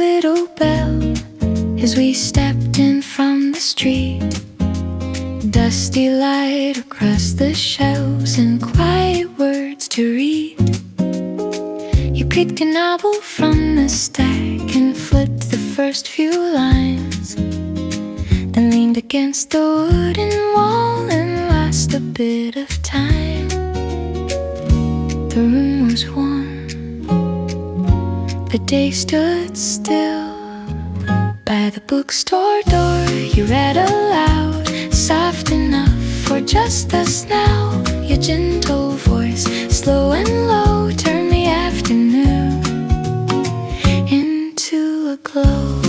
little bell as we stepped in from the street. Dusty light across the shelves and quiet words to read. You picked a novel from the stack and flipped the first few lines, then leaned against the wooden wall and lost a bit of time. The room was warm, the day stood still. By the bookstore door you read aloud, soft enough for just us now. Your gentle voice, slow and low, turned the afternoon into a glow.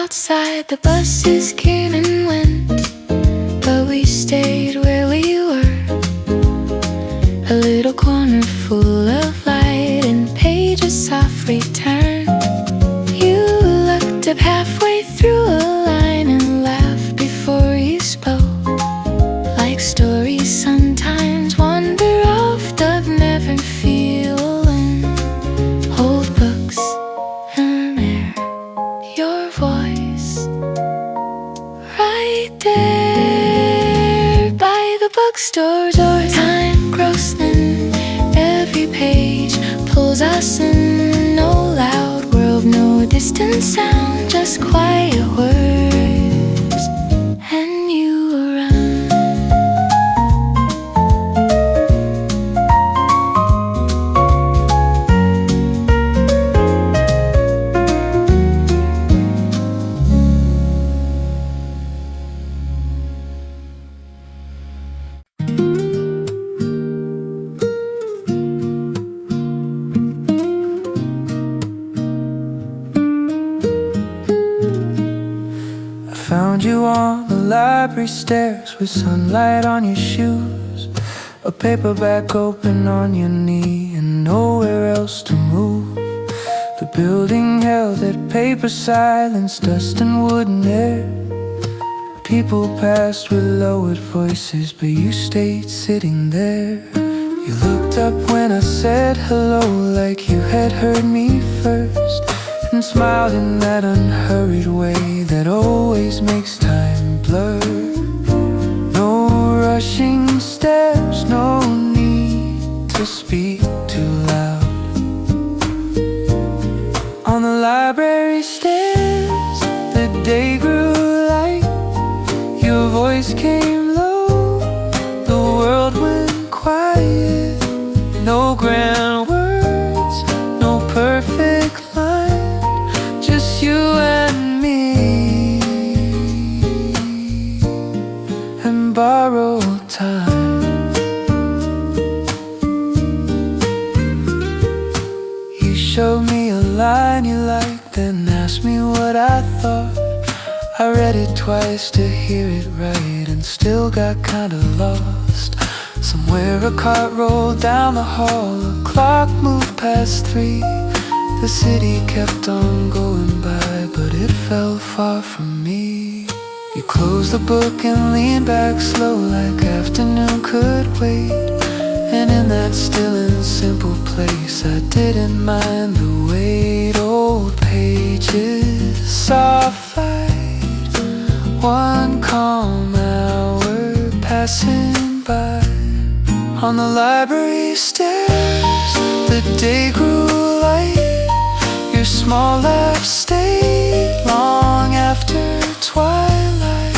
Outside the buses came and went, but we stayed where we were. A little corner full of light and pages softly turned. You looked up halfway through a line and laughed before you spoke, like stories sometimes wander off but never feel alone. Old books and air, your voice right there by the bookstore door. Time grows thin, every page pulls us in. No loud world, no distant sound, just quiet words and you around. Found you on the library stairs with sunlight on your shoes, a paperback open on your knee and nowhere else to move. The building held that paper silence, dust and wooden air. People passed with lowered voices, but you stayed sitting there. You looked up when I said hello, like you had heard me first, and smiled in that unhurried way that always makes time blur. No rushing steps, no need to speak too loud. On the library stairs, the day grew light. Your voice came low, the world went quiet. No grand words, no perfect line, just you and me, and borrowed time. You showed me a line you liked, then asked me what I thought. I read it twice to hear it right and still got kinda lost. Somewhere a cart rolled down the hall, a clock moved past 3. The city kept on going by, but it felt far from me. You closed the book and leaned back slow, like afternoon could wait. And in that still and simple place, I didn't mind the wait. Old pages, soft light, one calm hour passing by. On the library stairs, the day grew light. Your small laugh stayed long after twilight.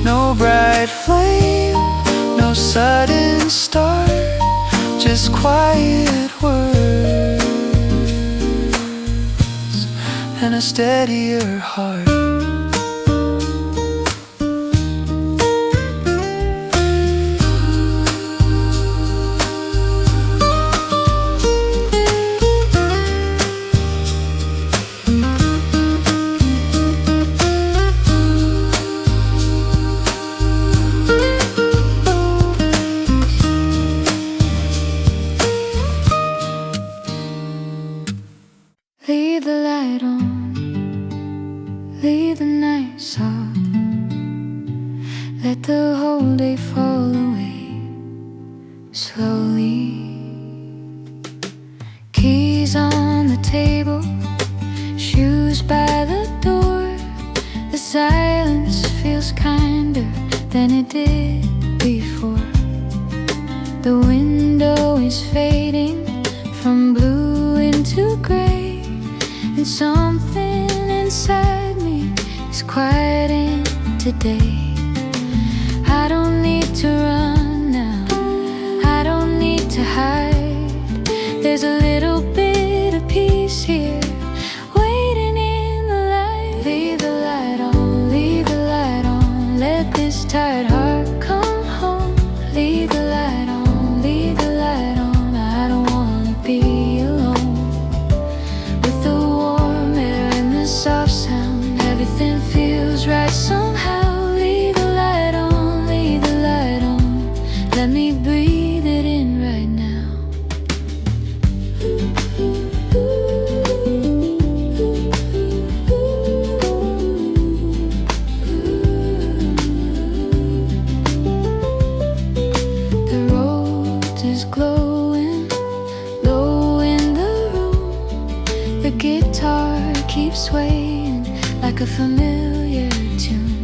No bright flame, no sudden start, just quiet words and a steadier heart. Leave the light on, Let the whole day fall away slowly. Keys on the table, shoes by the door. The silence feels kinder than it did before. The window is fading from blue into gray, and something inside me is quieting today. I don't need to run now, I don't need to hide. There's a little bit of peace here, waiting in the light. Leave the light on, leave the light on. Let this tired heart come home. Leave the light on, leave the light on. I don't wanna be alone. With the warm air and the soft sound, everything feels right somehow. Leave the light on, leave the light on. Let me breathe it in right now. The road is glowing low in the room. The guitar keeps swaying like a familiar tune.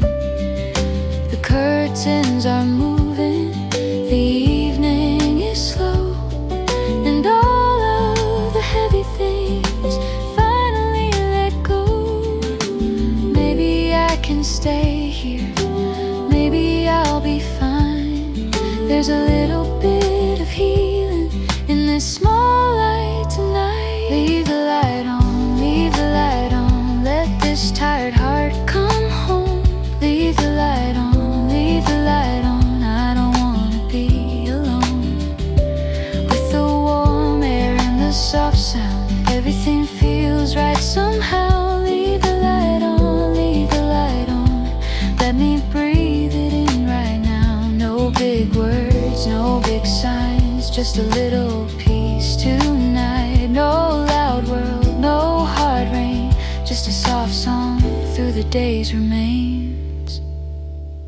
The curtains are moving, the evening is slow, and all of the heavy things finally let go. Maybe I can stay here, maybe I'll be fine. There's a little bit of healing in this small light tonight. Leave the light on, leave the light on. Let this tired heart come home. Leave the light on, leave the light on. I don't wanna be alone. With the warm air and the soft sound, everything feels right somehow. Leave the light on, leave the light on. Let me breathe it in right now. No big words, no big signs, just a little peace tonight. No loud world, no hard rain, just a soft song through the day's remains.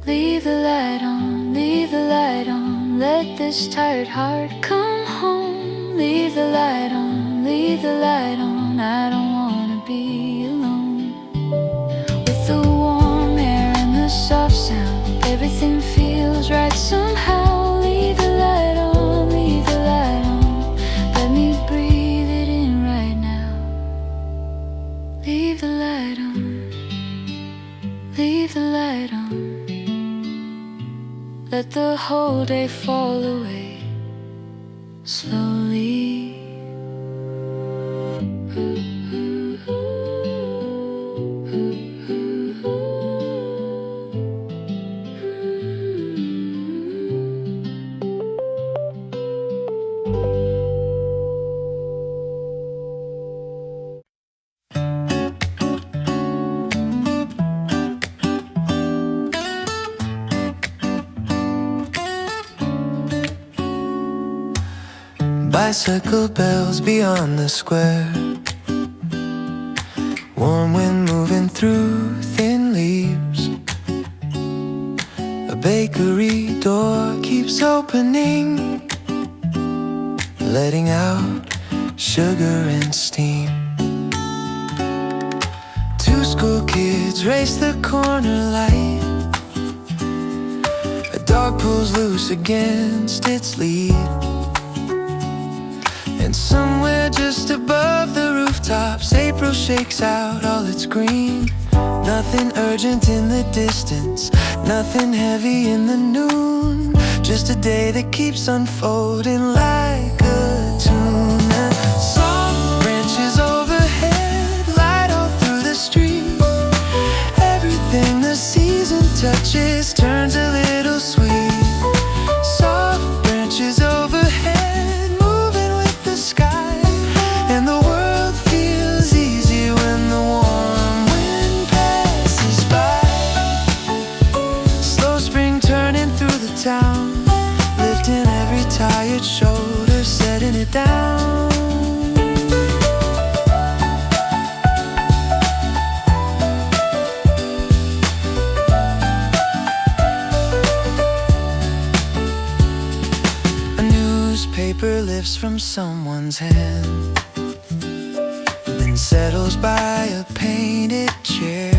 Leave the light on, leave the light on. Let this tired heart come home. Leave the light on, leave the light on. I don't wanna be alone. With the warm air and the soft sound, everything feels right somehow. Leave the light on, leave the light on. Let me breathe it in right now. Leave the light on, leave the light on. Let the whole day fall away slowly. Bicycle bells beyond the square, warm wind moving through thin leaves. A bakery door keeps opening, letting out sugar and steam. Two school kids race the corner light, a dog pulls loose against its lead. And somewhere just above the rooftops, April shakes out all its green. Nothing urgent in the distance, nothing heavy in the noon. Just a day that keeps unfolding like a tune. And soft branches overhead, light all through the street. Everything the season touches turns a little sweet. Soft branches overhead, moving with the sky. And the world feels easy when the warm wind passes by. Slow spring turning through the town, lifting every tired shoulder, setting it down. lifts from someone's hand, then settles by a painted chair.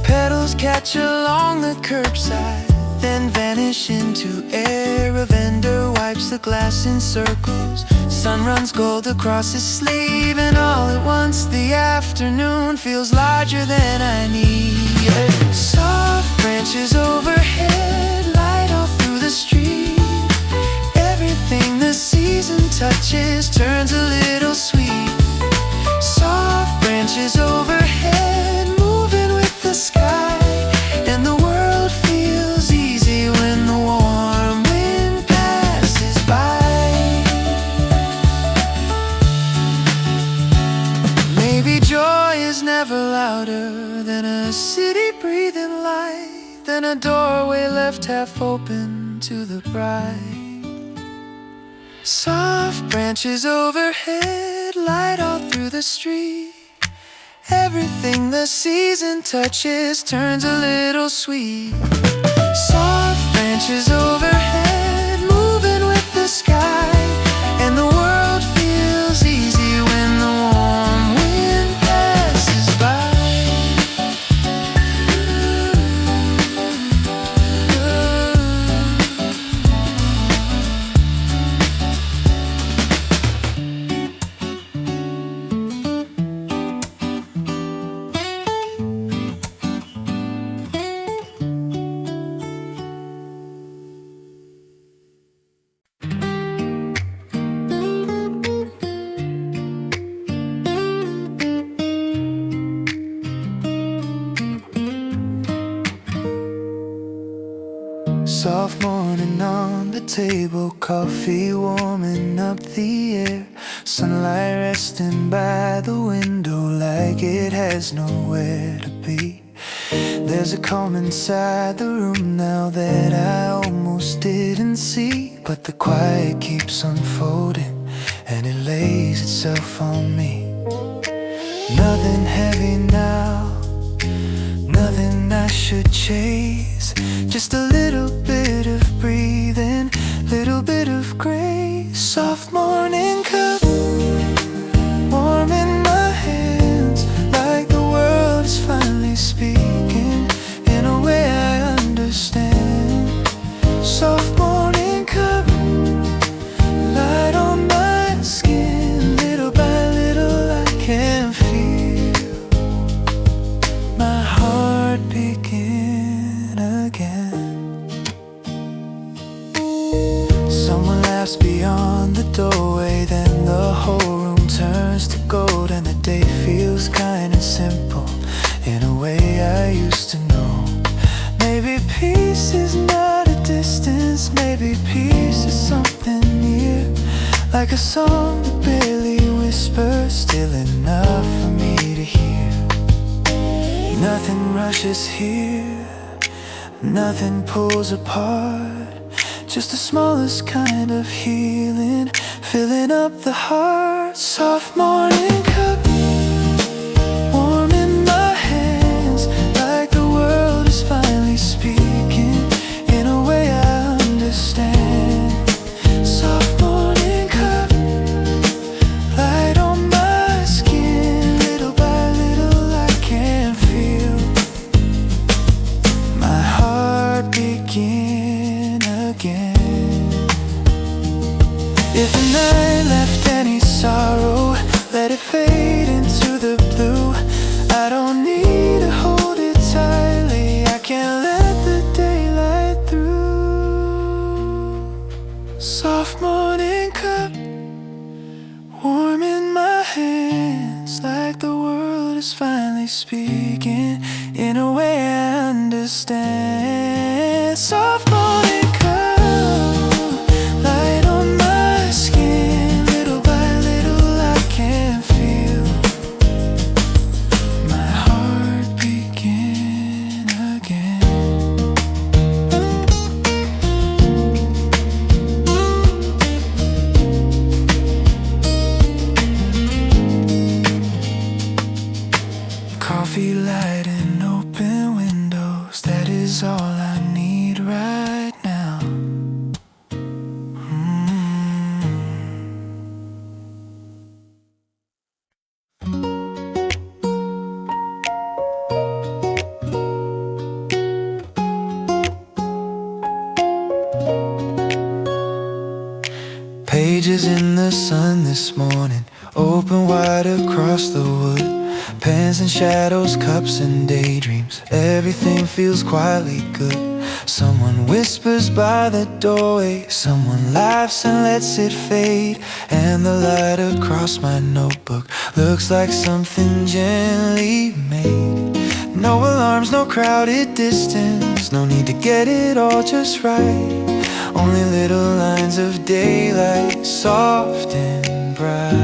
Petals catch along the curbside, then vanish into air. A vendor wipes the glass in circles, sun runs gold across his sleeve, and all at once the afternoon feels larger than I need. Soft branches overhead, light all through the street. Everything the season touches turns a little sweet. Soft branches overhead, moving with the sky, and the world feels easy when the warm wind passes by. Maybe joy is never louder than a city breathing light, than a doorway left half open to the bride. Soft branches overhead, light all through the street. Everything the season touches turns a little sweet. Soft branches overhead, moving with the sky, and the world feels easy when the warm wind passes by. Soft morning on the table, coffee warming up the air, sunlight resting by the window like it has nowhere to be. There's a calm inside the room now that I almost didn't see, but the quiet keeps unfolding and it lays itself on me. Nothing heavy now, nothing I should chase, just a little bit of breathing, little bit of grace. Soft morning cup, warm in my hands, like the world is finally speaking in a way I understand. Soft morning cup, light on my skin, little by little I can feel my heart begin again. Someone laughs beyond the doorway, then the whole room turns to gold, and the day feels kind and simple in a way I used to know. Maybe peace is not a distance, maybe peace is something near, like a song that barely whispers, still enough for me to hear. Nothing rushes here, nothing pulls apart, just the smallest kind of healing, filling up the heart. Soft morning cup, warm in my hands, like the world is finally speaking in a way I understand. Soft morning cup, light on my skin, little by little I can feel my heart begin again. If a night left any sorrow, let it fade into the blue. I don't need to hold it tightly, I can let the daylight through. Soft morning cup, warm in my hands, like the world is finally speaking in a way I understand. Soft morning cup, light on my skin, little by little I can feel my heart begin again. Coffee light and open windows, that is all I need right now. Pages in the sun this morning, open wide across the wood. Pens and shadows, cups and daydreams, everything feels quietly good. Someone whispers by the doorway, someone laughs and lets it fade. And the light across my notebook looks like something gently made. No alarms, no crowded distance, no need to get it all just right. Only little lines of daylight, soft and bright.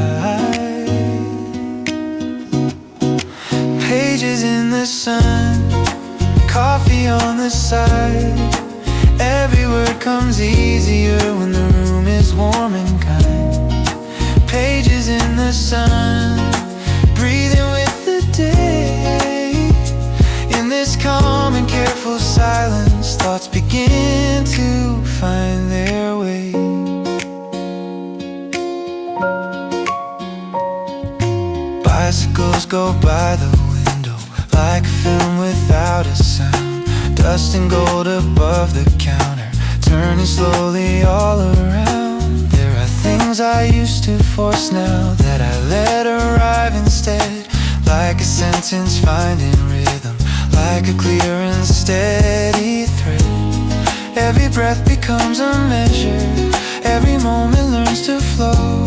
Pages in the sun, coffee on the side. Every word comes easier when the room is warm and kind. Pages in the sun, breathing with the day. In this calm and careful silence, thoughts begin to find their way. Bicycles go by the window like a film without a sound. Dust and gold above the counter, turning slowly all around. There are things I used to force now that I let arrive instead. Like a sentence finding rhythm, like a clear and steady thread. Every breath becomes a measure, every moment learns to flow.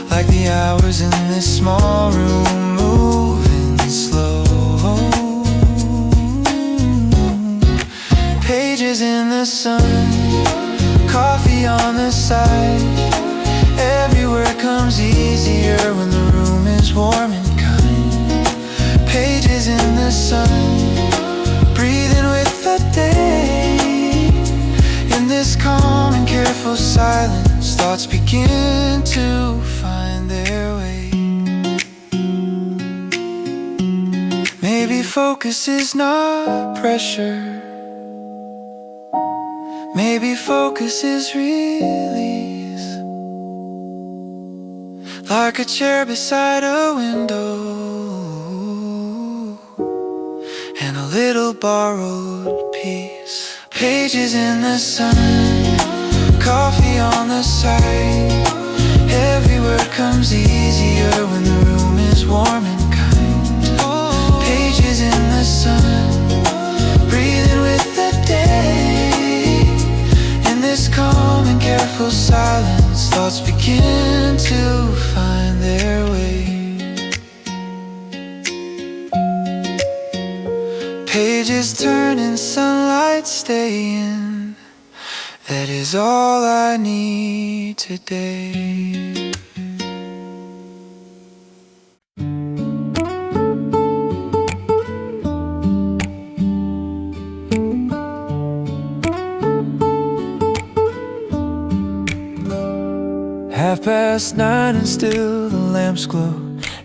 Like the hours in this small room moving slow. Pages in the sun, coffee on the side. Every word comes easier when the room is warm and kind. Pages in the sun, breathing with the day. In this calm and careful silence, thoughts begin to find their way. Maybe focus is not pressure. Maybe focus is release. Like a chair beside a window, and a little borrowed peace. Pages in the sun, coffee on the side. Every word comes easier when the room is warm and kind. Pages in the sun, breathing with the day. In this calm and careful silence, thoughts begin to find their way. Pages turn and sunlight stay in. That is all I need today. Half past 9 and still the lamps glow,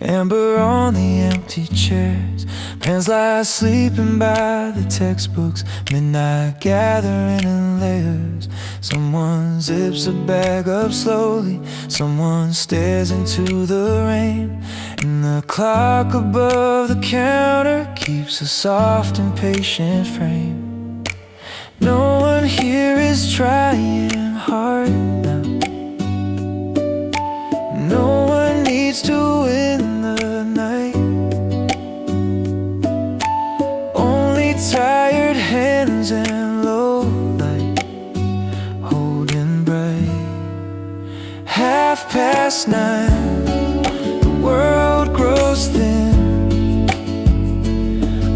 amber on the empty chairs. Pens lie sleeping by the textbooks, midnight gathering in layers. Someone zips a bag up slowly, someone stares into the rain. And the clock above the counter keeps a soft and patient frame. No one here is trying hard now. No one needs to win the night. Only tired hands and low light holding bright. 9:30, the world grows thin.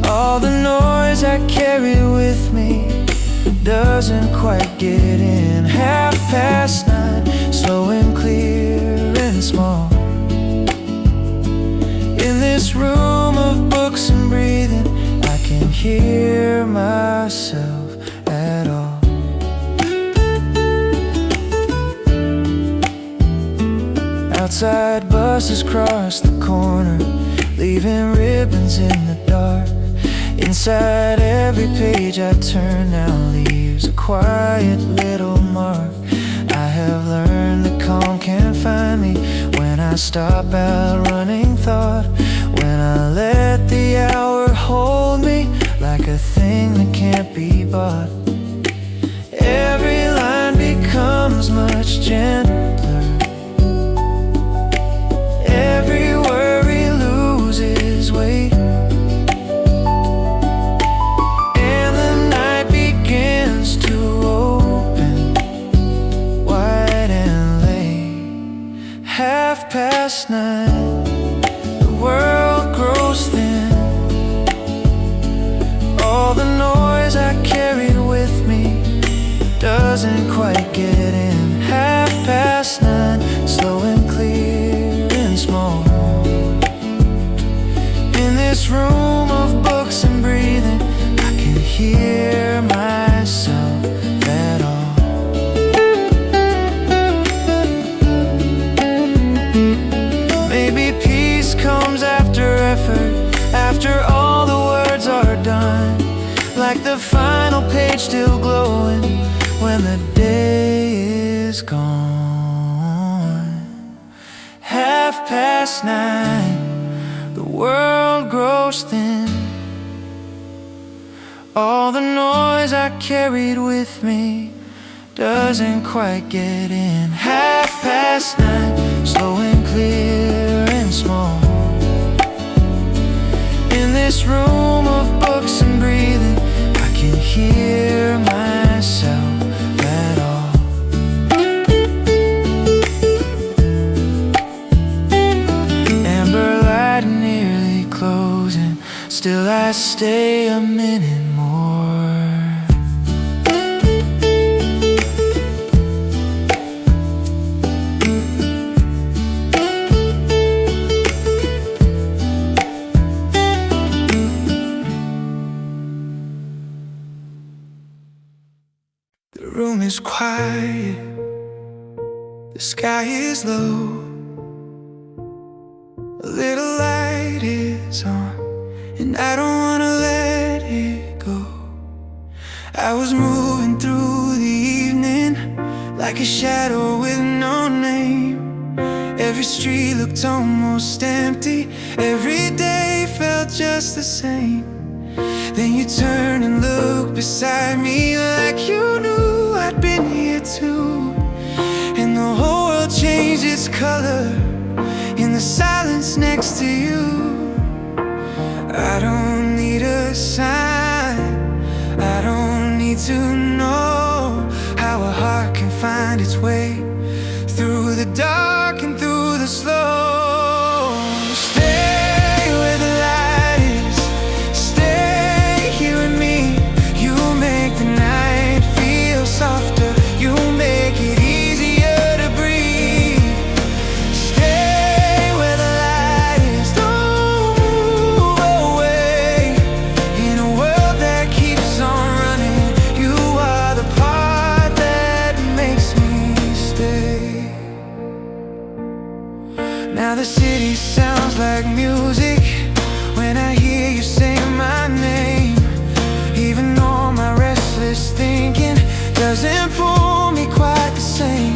All the noise I carry with me doesn't quite get in. 9:30, slow and clear and small. In this room of books and breathing, I can hear myself at all. Outside buses cross the corner, leaving ribbons in the dark. Inside every page I turn now leaves a quiet little mark. I have learned that calm can find me when I stop outrunning thought. When I let the hour hold me like a thing that can't be bought. Every line becomes much gentler hear myself at all. Maybe peace comes after effort, after all the words are done, like the final page still glowing when the day is gone. 9:30, the world grows thin. All the noise I carried with me doesn't quite get in. 9:30, slow and clear and small. In this room of books and breathing, I can hear myself at all. Amber light nearly closing, still I stay a minute more. The room is quiet, the sky is low, a little light is on, and I don't wanna let it go. I was moving through the evening like a shadow with no name. Every street looked almost empty, every day felt just the same. Then you turn and look beside me like you knew I'd been here too. And the whole world changed its color in the silence next to you. I don't need a sign, I don't need to know how a heart can find its way through the dark and through the slow. Stay where the light is, stay here with me. You make the night feel softer, you make it easier to breathe. Stay where the light is, don't move away. In a world that keeps on running, you are the part that makes me stay. Now the city sounds like music when I hear you say my name. Even though my restless thinking doesn't pull me quite the same,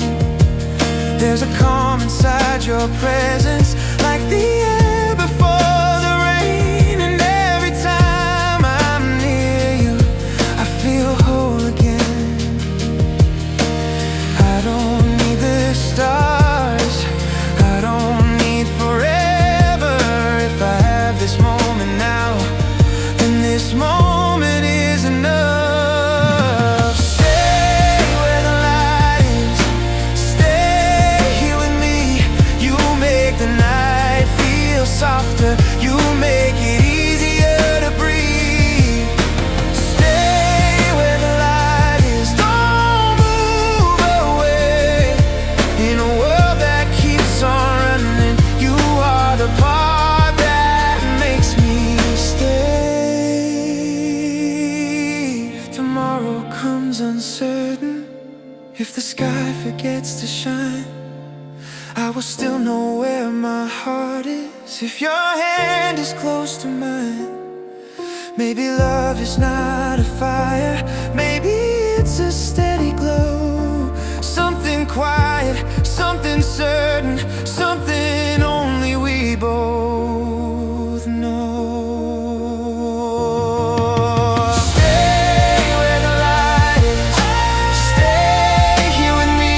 there's a calm inside your presence, like the air before the rain. And every time I'm near you, I feel whole again. I don't need the stars, I don't need forever. If I have this moment now, then this moment is enough. Stay where the light is, stay here with me. You make the night feel softer, you make it easier to breathe. Stay where the light is, don't move away. In a world that keeps on running, you are the part that makes me stay. If tomorrow comes uncertain, if the sky forgets to shine, I will still know where my heart is. If your hand is close to mine, maybe love is not a fire, maybe it's a steady glow. Something quiet, something certain, something only we both know. Stay where the light is, stay here with me.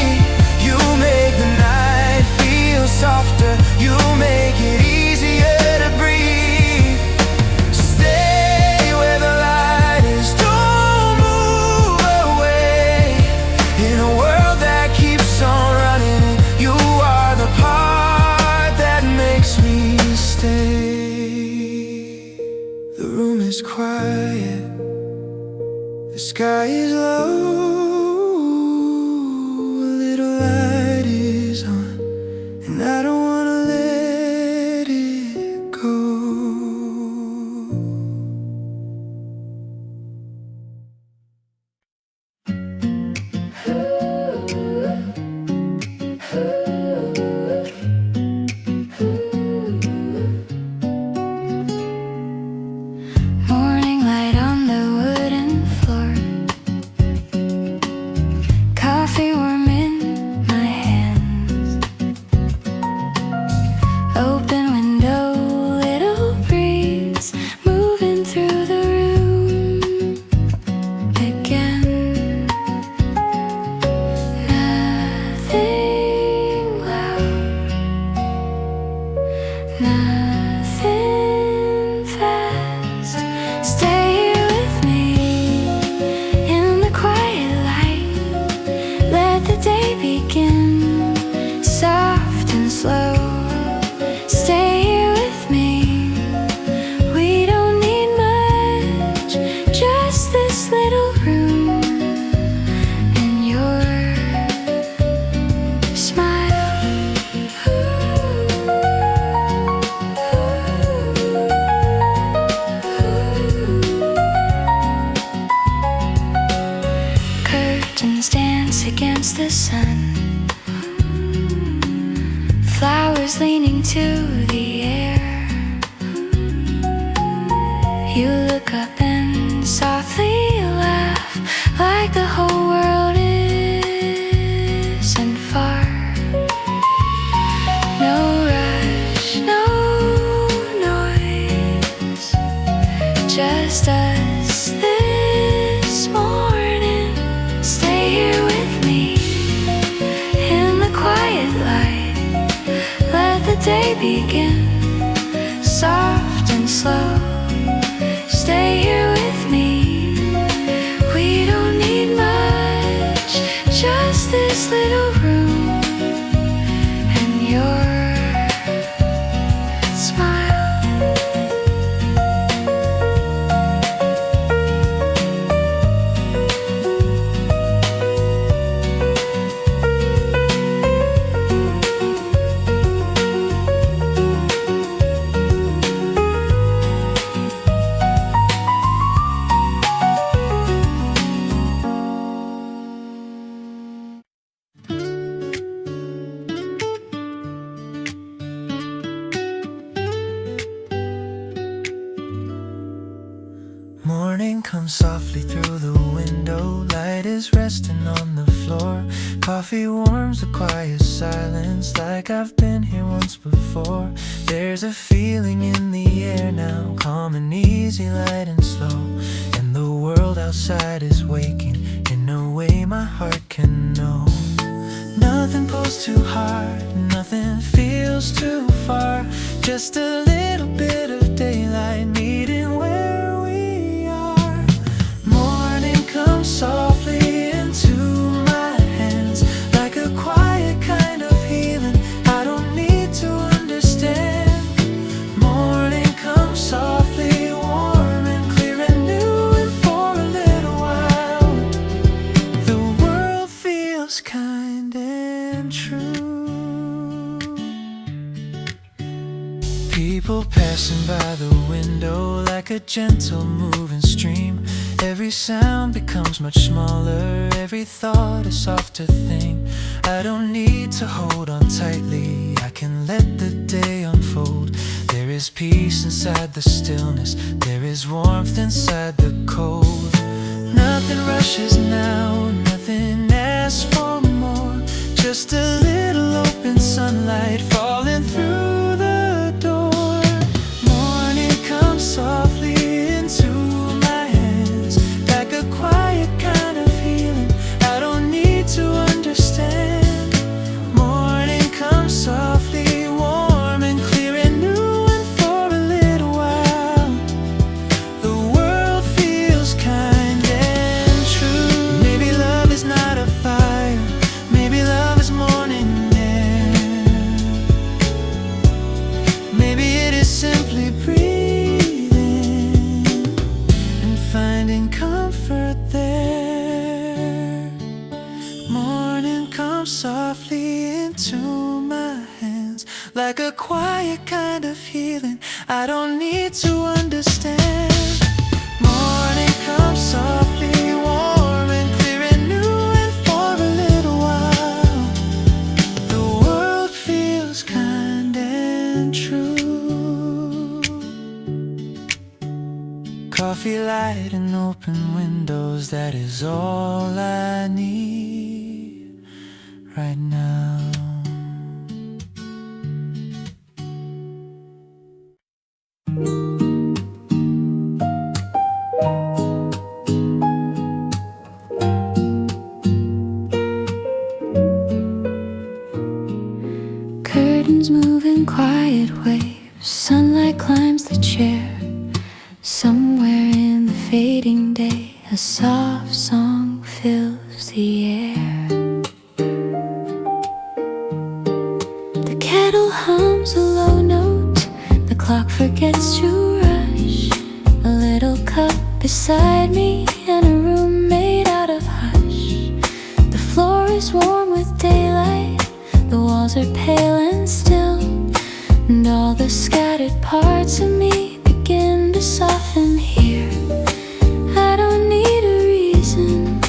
You make the night feel softer, you make it easier to breathe. Stay where the light is, don't move away. In a world that keeps on running, you are the part that makes me stay. The room is quiet, the sky is low, a little light is on, and I don't wanna let it go. Mountains dance against the sun. Flowers leaning to the air. You look up and softly laugh, like the whole world isn't far. No rush, no noise, just us this morning. Stay here with me in the quiet light. Let the day begin, soft and slow. Stay here with me. We don't need much, just this little room and your smile. Morning comes softly through the window. Light is resting on the floor. Coffee warms the quiet silence, like I've been here once before. There's a feeling in the air now, calm and easy, light and slow. And the world outside is waking in a way my heart can know. Nothing pulls too hard, nothing feels too far. Just a little bit of daylight meeting where we are. Morning comes softly into my hands, like a quiet kind of healing I don't need to understand. Morning comes softly, warm and clear and new, and for a little while the world feels kind and true. People passing by the window like a gentle moving stream. Every sound becomes much smaller, every thought a softer thing. I don't need to hold on tightly, I can let the day unfold. There is peace inside the stillness, there is warmth inside the cold. Nothing rushes now, nothing asks for more. Just a little open sunlight falling through the door. Morning comes softly into my hands, like a quiet kind of healing I don't need to understand. Morning comes softly, warm and clear and new, and for a little while the world feels kind and true. Maybe love is not a fire, maybe love is morning air. Maybe it is simply breathing and finding comfort there. Morning comes softly into my hands, like a quiet kind of healing I don't need to understand. Morning comes softly, warm and clear and new, and for a little while the world feels kind and true. Coffee light and open windows, that is all I need right now. Curtains move in quiet waves, sunlight climbs the chair. Somewhere in the fading day, a soft song fills the air. The kettle hums a low note, the clock forgets to rush. A little cup beside me in a room made out of hush. The floor is warm with daylight, the walls are pale and still, and all the scattered parts of me begin to soften here. I don't need a reason,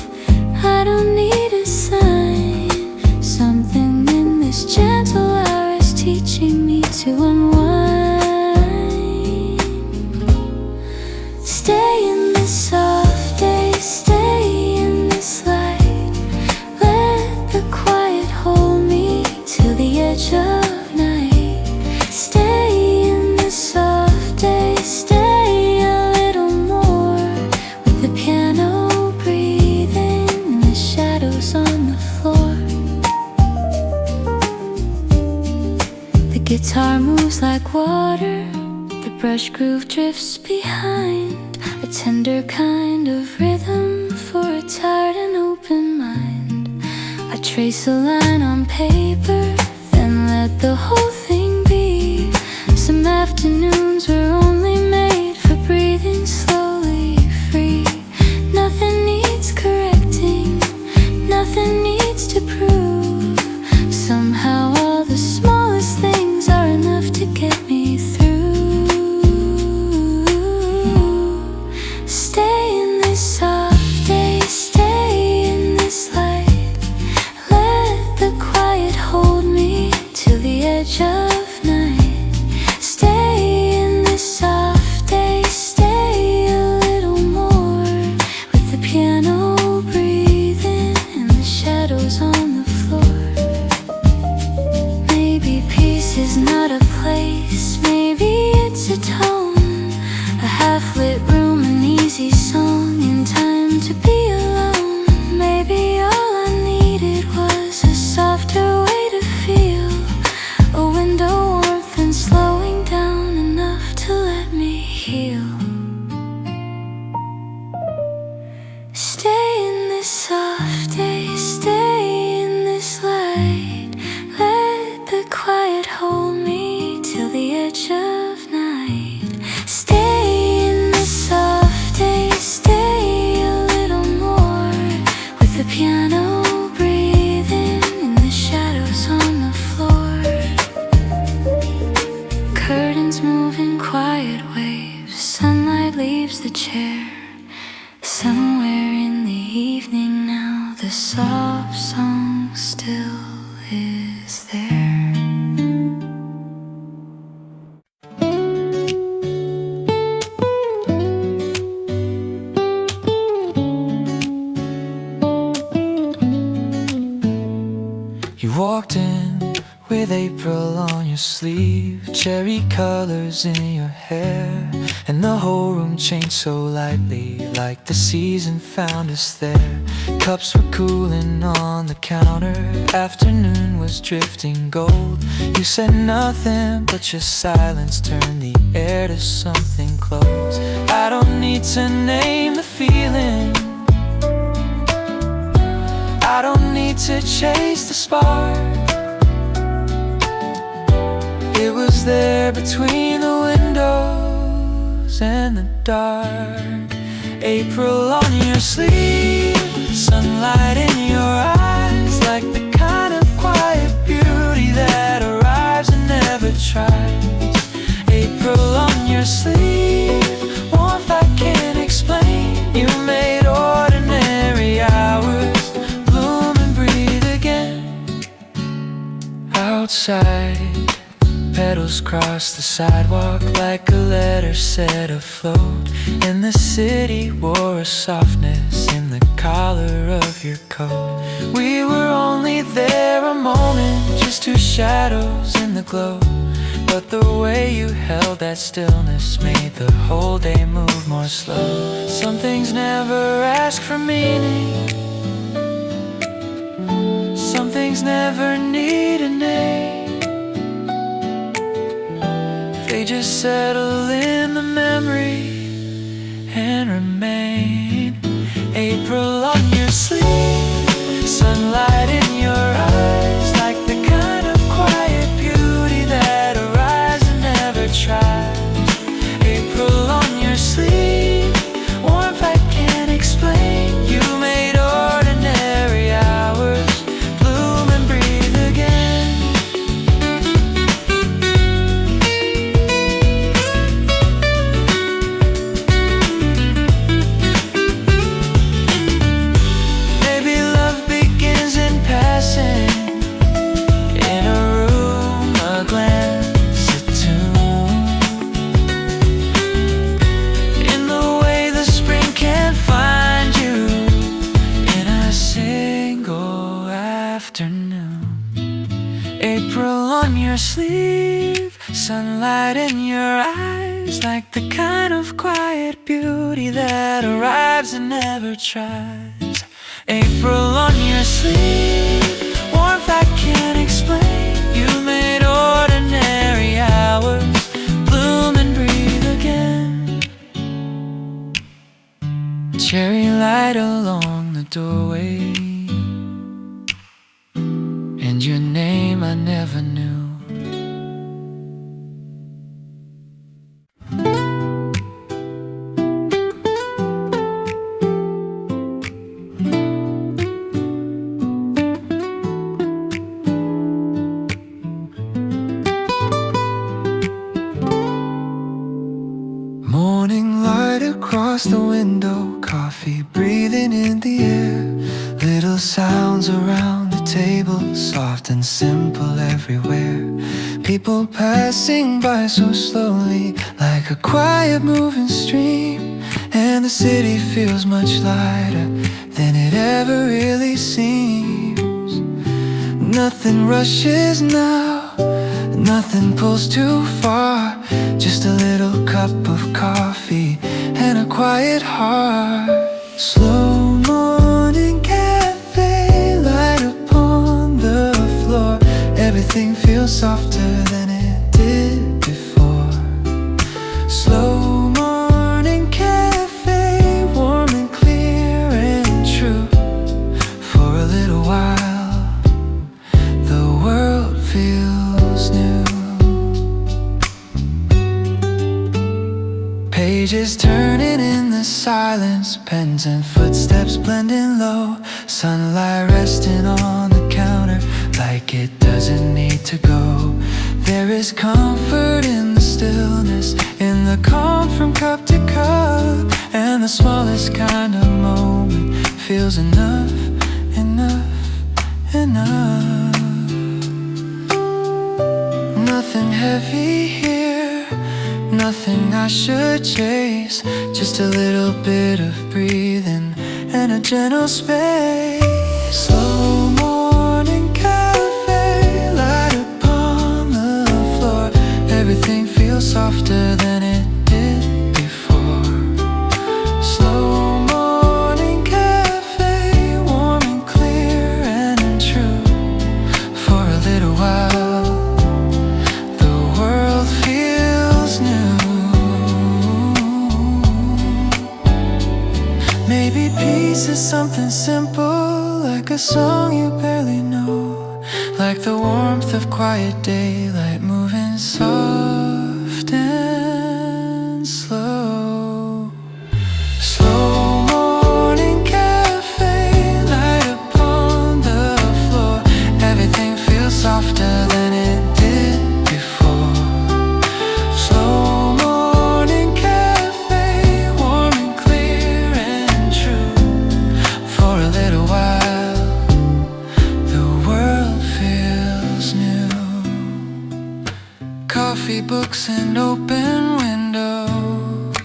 guitar moves like water, the brush groove drifts behind. A tender kind of rhythm for a tired and open mind. I trace a line on paper, then let the whole thing be. Some afternoons were only made for breathing slowly free. Nothing needs correcting, nothing needs to prove. Somehow all the smallest things are enough to get me through. Stay in this soft day, stay in this light. Let the quiet hold me till the edge of night. Stay in this soft day, stay a little more. With the piano breathing and the shadows on the floor. Maybe peace is not a place, maybe it's a tone. A half-lit room, an easy song, in time to be alone. Maybe all I needed was a softer way to feel. A window warmth and slowing down enough to let me heal. Stay in this soft day, stay in this light. Let the quiet hold me till the edge of night. Stay in this soft day, stay a little more. With the piano breathing and the shadows on the floor. Curtains move in quiet waves, sunlight leaves the chair. Somewhere in the evening now, the soft song still is there. You walked in with April on your sleeve, cherry colors in your hair, and the whole room changed so lightly, like the season found us there. Cups were cooling on the counter, afternoon was drifting gold. You said nothing, but your silence turned the air to something close. I don't need to name the feeling, I don't need to chase the spark. It was there between the windows and the dark. April on your sleeve, sunlight in your eyes, like the kind of quiet beauty that arrives and never tries. April on your sleeve, warmth I can't explain. You made ordinary hours bloom and breathe again. Outside, petals cross the sidewalk like a letter set afloat, and the city wore a softness in the collar of your coat. We were only there a moment, just two shadows in the glow, but the way you held that stillness made the whole day move more slow. Some things never ask for meaning, some things never need a name. They just settle in the memory and remain. April on your sleeve, sunlight in your eyes, like the kind of quiet beauty that arrives and never tries. April on your sleeve, warmth I can't explain. You made ordinary hours bloom and breathe again. Sleeve, sunlight in your eyes, like the kind of quiet beauty that arrives and never tries. April on your sleeve, warmth I can't explain. You made ordinary light along the doorway, and your name I never knew. Morning light across the window, coffee breathing in the air, little sounds around the table, soft and simple everywhere. People passing by so slowly, like a quiet moving stream, and the city feels much lighter than it ever really seems. Nothing rushes now, nothing pulls too far, just a little cup of coffee and a quiet heart. Slow morning cafe, light upon the floor, everything feels softer than it did before. Slow morning cafe, warm and clear and true. For a little while, the world feels new. Pages turning in the silence, pens and footsteps blending low, sunlight resting on the counter like it doesn't need to go. There is comfort in the stillness, in the calm from cup to cup, and the smallest kind of moment feels enough, enough, enough. Nothing heavy here, nothing I should chase, just a little bit of breathing and a gentle space. Slow morning cafe, light upon the floor, everything feels softer than it did before. Slow morning cafe, warm and clear and true. For a little while, the world feels new. Maybe peace is something simple, like a song you barely know, like the warmth of quiet daylight moving soft and slow. Slow morning cafe, light upon the floor, everything feels softer than it did before. Slow morning cafe, warm and clear and true. For a little while, the world feels new. Coffee, books and open windows,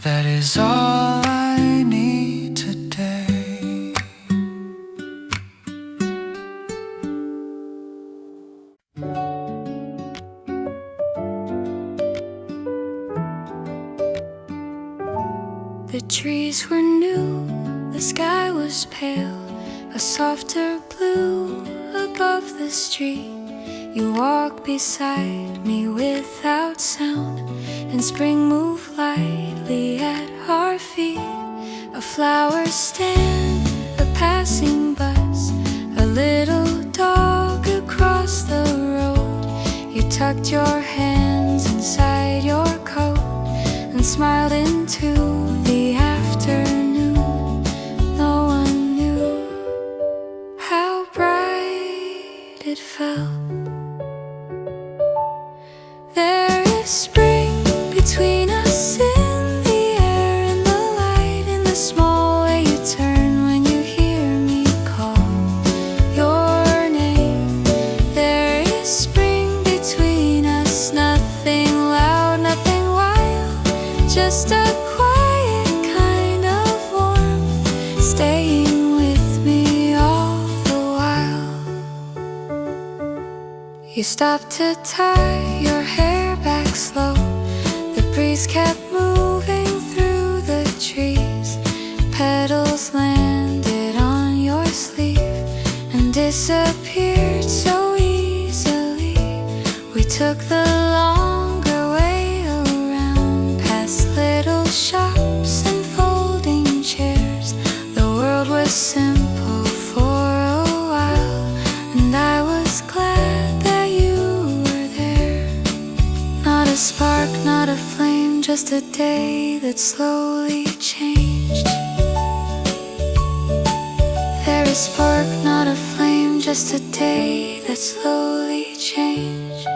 that is all I need today. The trees were new, the sky was pale, a softer blue above the street. You walked beside me without sound, and spring moved lightly at our feet. A flower stand, a passing bus, a little dog across the road. You tucked your hands inside your coat and smiled into the afternoon. No one knew how bright it felt. There is spring between us, in the air, in the light, in the small way you turn when you hear me call your name. There is spring between us, nothing loud, nothing wild, just a quiet kind of warmth, staying with me all the while. You stopped to tie your hair back slow. The breeze kept moving through the trees. Petals landed on your sleeve and disappeared so easily. We took the longer way around, past little shops and folding chairs. simple for a while, and I was glad that you were there. Not a spark, not a flame, just a day that slowly changed. There is spark, not a flame, just a day that slowly changed.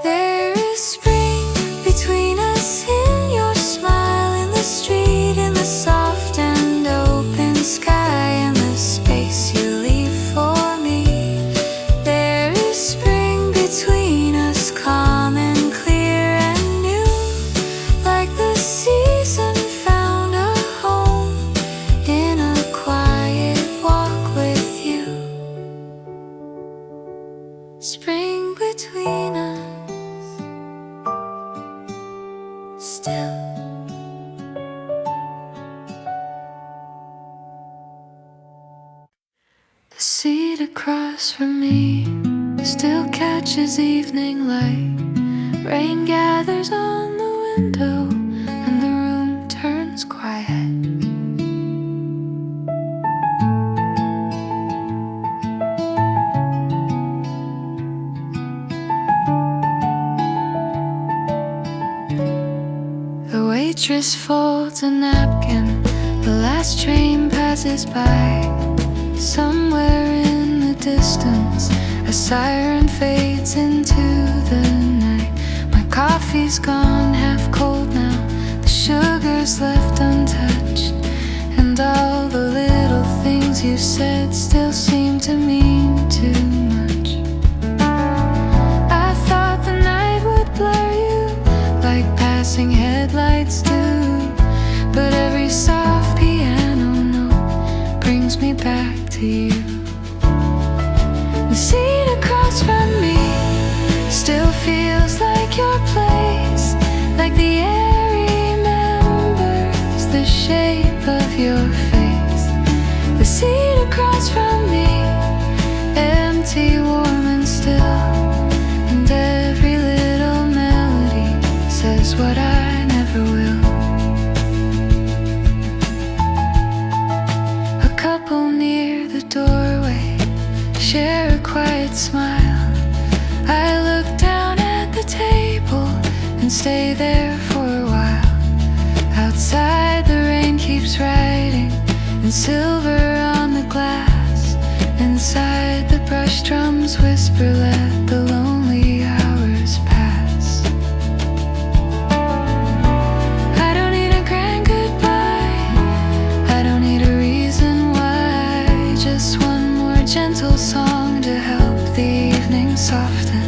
There is spring between us, in your smile, in the street, in the soft and open sky, in the space you leave for me. There is spring between us, calm and clear and new, like the season found a home in a quiet walk with you. Spring between us, still. The seat across from me still catches evening light. Rain gathers on the window and the room turns quiet. The waitress folds a napkin, the last train passes by. Somewhere in the distance, a siren fades into the night. My coffee's gone half cold now, the sugar's left untouched, and all the little things you said still seem to mean too much. I thought the night would blur you like passing headlights do, but every soft piano note brings me back to you. The seat across from me still feels like your place, like the air remembers the shape of your face. The seat across from me, empty, warm and still, and every little melody says what I never will. A couple near the doorway share a quiet smile. I look down at the table and stay there for a while. Outside the rain keeps riding in silver on the glass. Inside the brush drums whisper, let the lonely hours pass. I don't need a grand goodbye, I don't need a reason why, just one more gentle song to help the evening soften.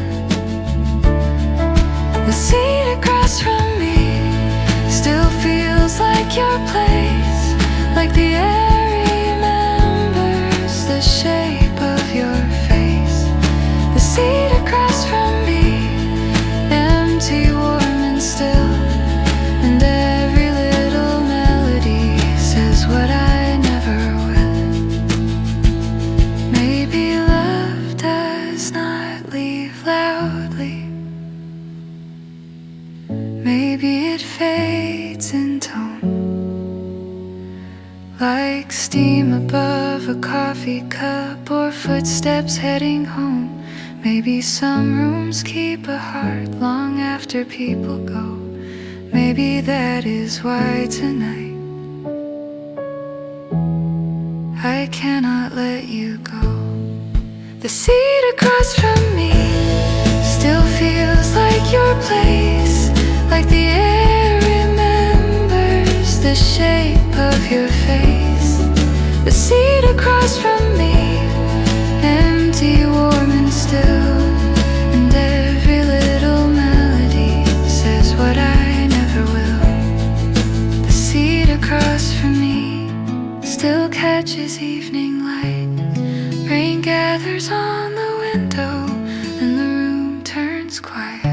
The seat across from me still feels like your place, like the air remembers the shape of your face. The seat across from me, empty, warm and still, and every little melody says what I never will. Maybe love does not leave loudly, maybe it fades in tone, like steam above a coffee cup or footsteps heading home. Maybe some rooms keep a heart long after people go. Maybe that is why tonight I cannot let you go. The seat across from me still feels like your place, like the air remembers the shape of your face. The seat across from me, empty, warm and still, and every little melody says what I never will. The seat across from me still catches evening light. Rain gathers on the window and the room turns quiet.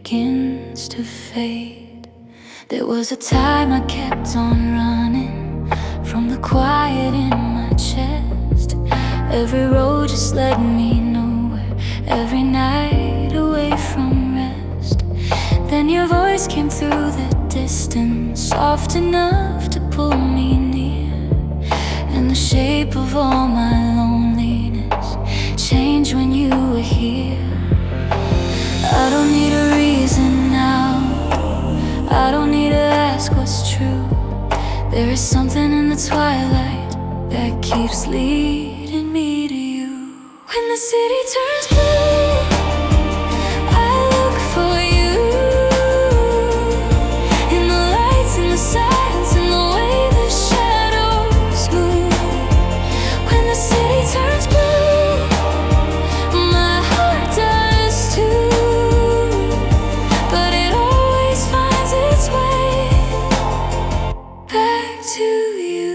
begins to fade. There was a time I kept on running from the quiet in my chest. Every road just led me nowhere, every night away from rest. Then your voice came through the distance, soft enough to pull me near. And the shape of all my loneliness changed when you were here. I don't need a reason now, I don't need to ask what's true. There is something in the twilight that keeps leading me to you. When the city turns blue, I look for you. In the lights, in the silence, in the way the shadows move. When the city turns blue, my heart does too. But it always finds its way back to you.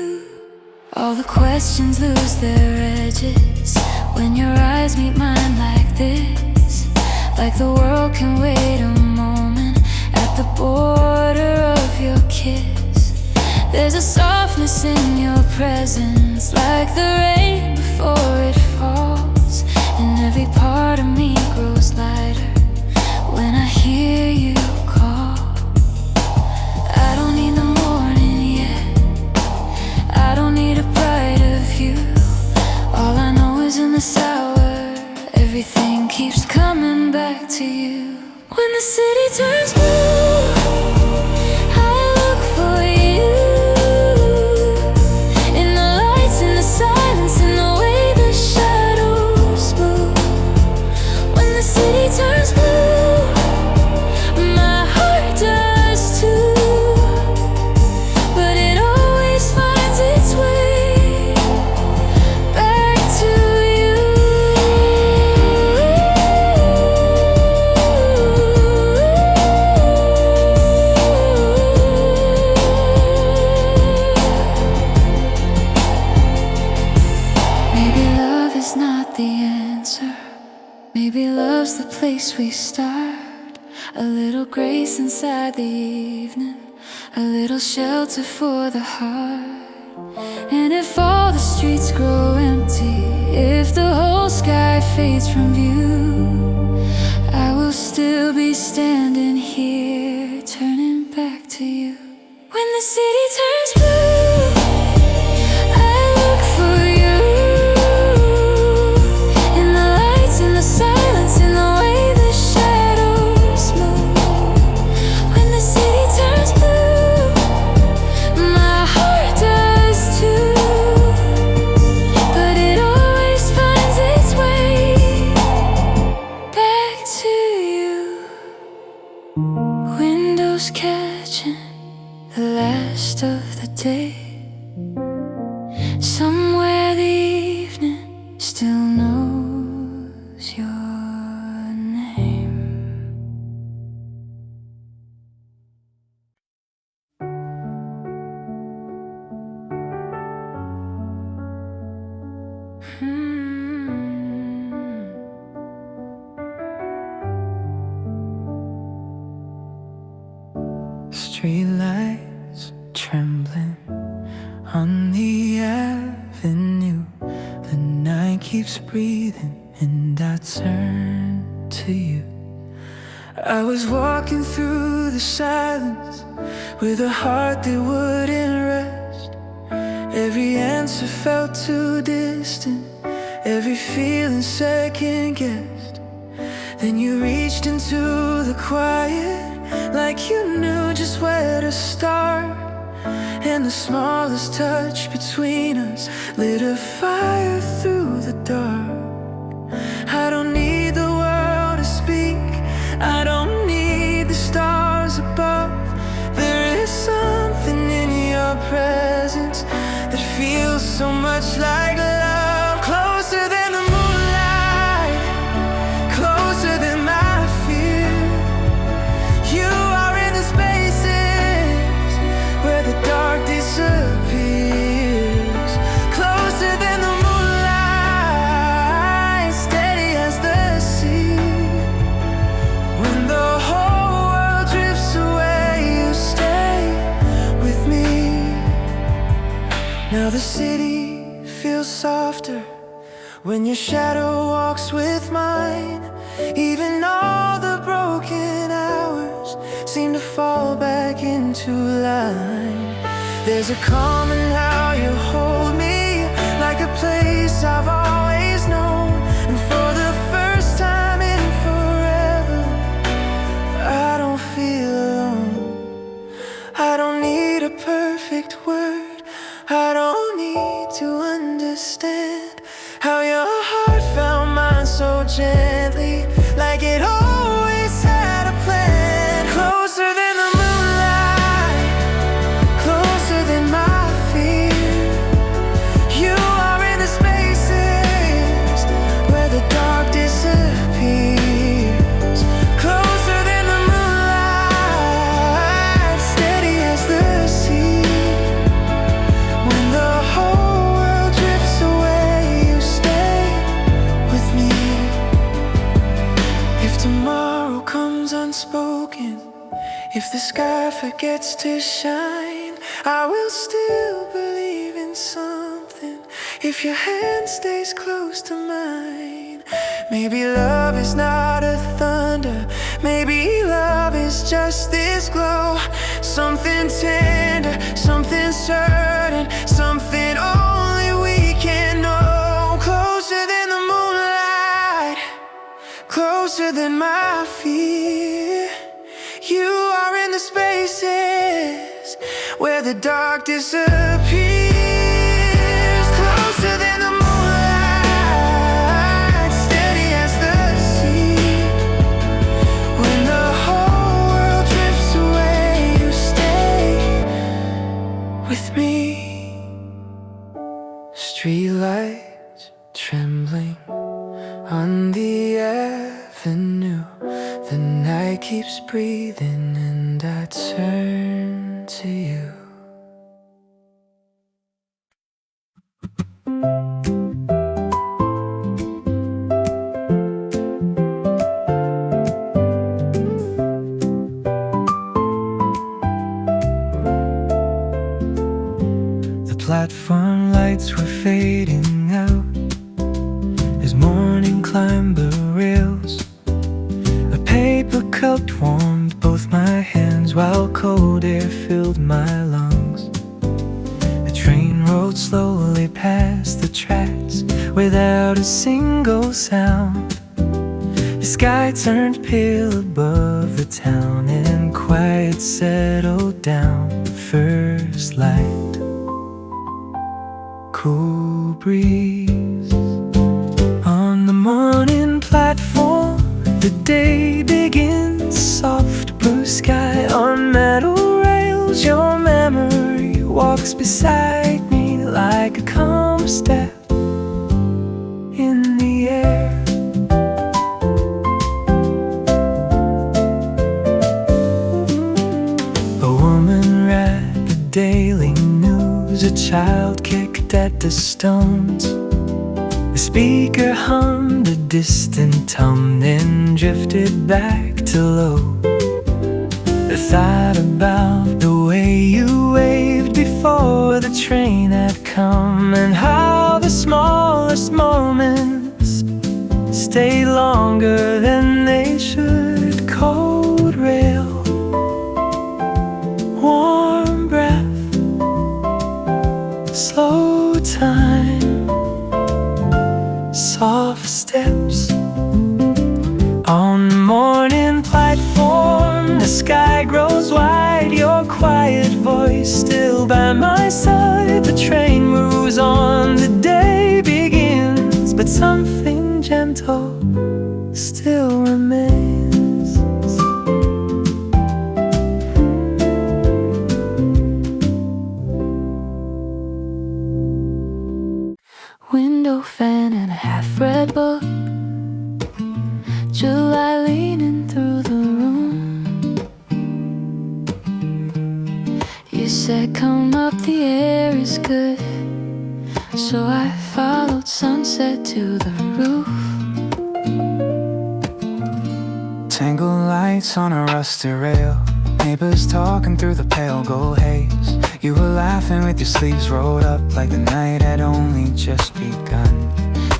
All the questions lose their edges when your eyes meet mine like this. Like the world can wait a moment at the border of your kiss. There's a softness in your presence, like the rain before it falls. And every part of me grows lighter when I hear you call. I don't need the morning yet, I don't need a brighter view. All I know is in this hour, everything keeps coming back to you. When the city turns blue, I look for you. In the lights, in the silence, in the way the shadows move. When the city turns blue, my heart does too. But it always finds its way back to you. Maybe love is not the answer, maybe love's the place we start. A little grace inside the evening, a little shelter for the heart. And if all the streets grow empty, if the whole sky fades from view, I will still be standing here, turning back to you. When the city turns blue, I look for you. In the lights, in the silence, in the way the shadows move. When the city turns blue, my heart does too. But it always finds its way back to you. Windows catching the last of the day. Somewhere the evening still knows your name. Streetlights trembling on the avenue. The night keeps breathing and I turn to you. I was walking through the silence with a heart that wouldn't rest. Every answer felt too distant, every feeling second guessed. Then you reached into the quiet like you knew just where to start. And the smallest touch between us lit a fire through the dark. I don't need the world to speak, I don't need the stars above. There is something in your presence that feels so much like love. Closer than the moonlight, closer than my fear. You are in the spaces where the dark disappears. Closer than the moonlight, How the city feels softer when your shadow walks with mine. Even all the broken hours seem to fall back into line. There's a calm in how you hold me, like a place I've always known. And for the first time in forever, I don't feel alone. I don't need a perfect word, I don't need to understand how your heart found mine so gently, like it always had a plan. Closer than the moonlight, closer than my fear. You are in the spaces where the dark disappears. Closer than the moonlight, steady as the sea. When the whole world drifts away, you stay with me. If tomorrow comes unspoken, if the sky forgets to shine, I will still believe in something if your hand stays close to mine. Maybe love is not a thunder, maybe love is just this glow. Something tender, something certain, something only we can know. Closer than the moonlight, closer than my fear. You are in the spaces where the dark disappears. Closer than the moonlight, steady as the sea. When the whole world drifts away, you stay with me. Streetlights trembling on the avenue. The night keeps breathing and I turn to you. The platform lights were fading out as morning climbed the rails. A paper cup warmed both my hands while cold air filled my lungs. The train rolled slowly past the tracks without a single sound. The sky turned pale above the town and quiet settled down. First light, cool breeze on the morning platform. The day begins, soft blue sky on metal rails. Your memory walks beside me like a calm step in the air. A woman read the daily news, a child kicked at the stones. The speaker hummed a distant hum, then drifted back to low. I thought about the way you waved before the train had come, and how the smallest moments stay longer than they should. Cold rail, warm breath, slow time, soft steps on the morning platform. The sky grows wide, your quiet voice still by my side. The train moves on, the day begins, but something gentle still remains. Window fan and a half-read book, July leaning through the room. You said come up, the air is good, so I followed sunset to the roof. Tangled lights on a rusty rail, neighbors talking through the pale gold haze. You were laughing with your sleeves rolled up like the night had only just begun.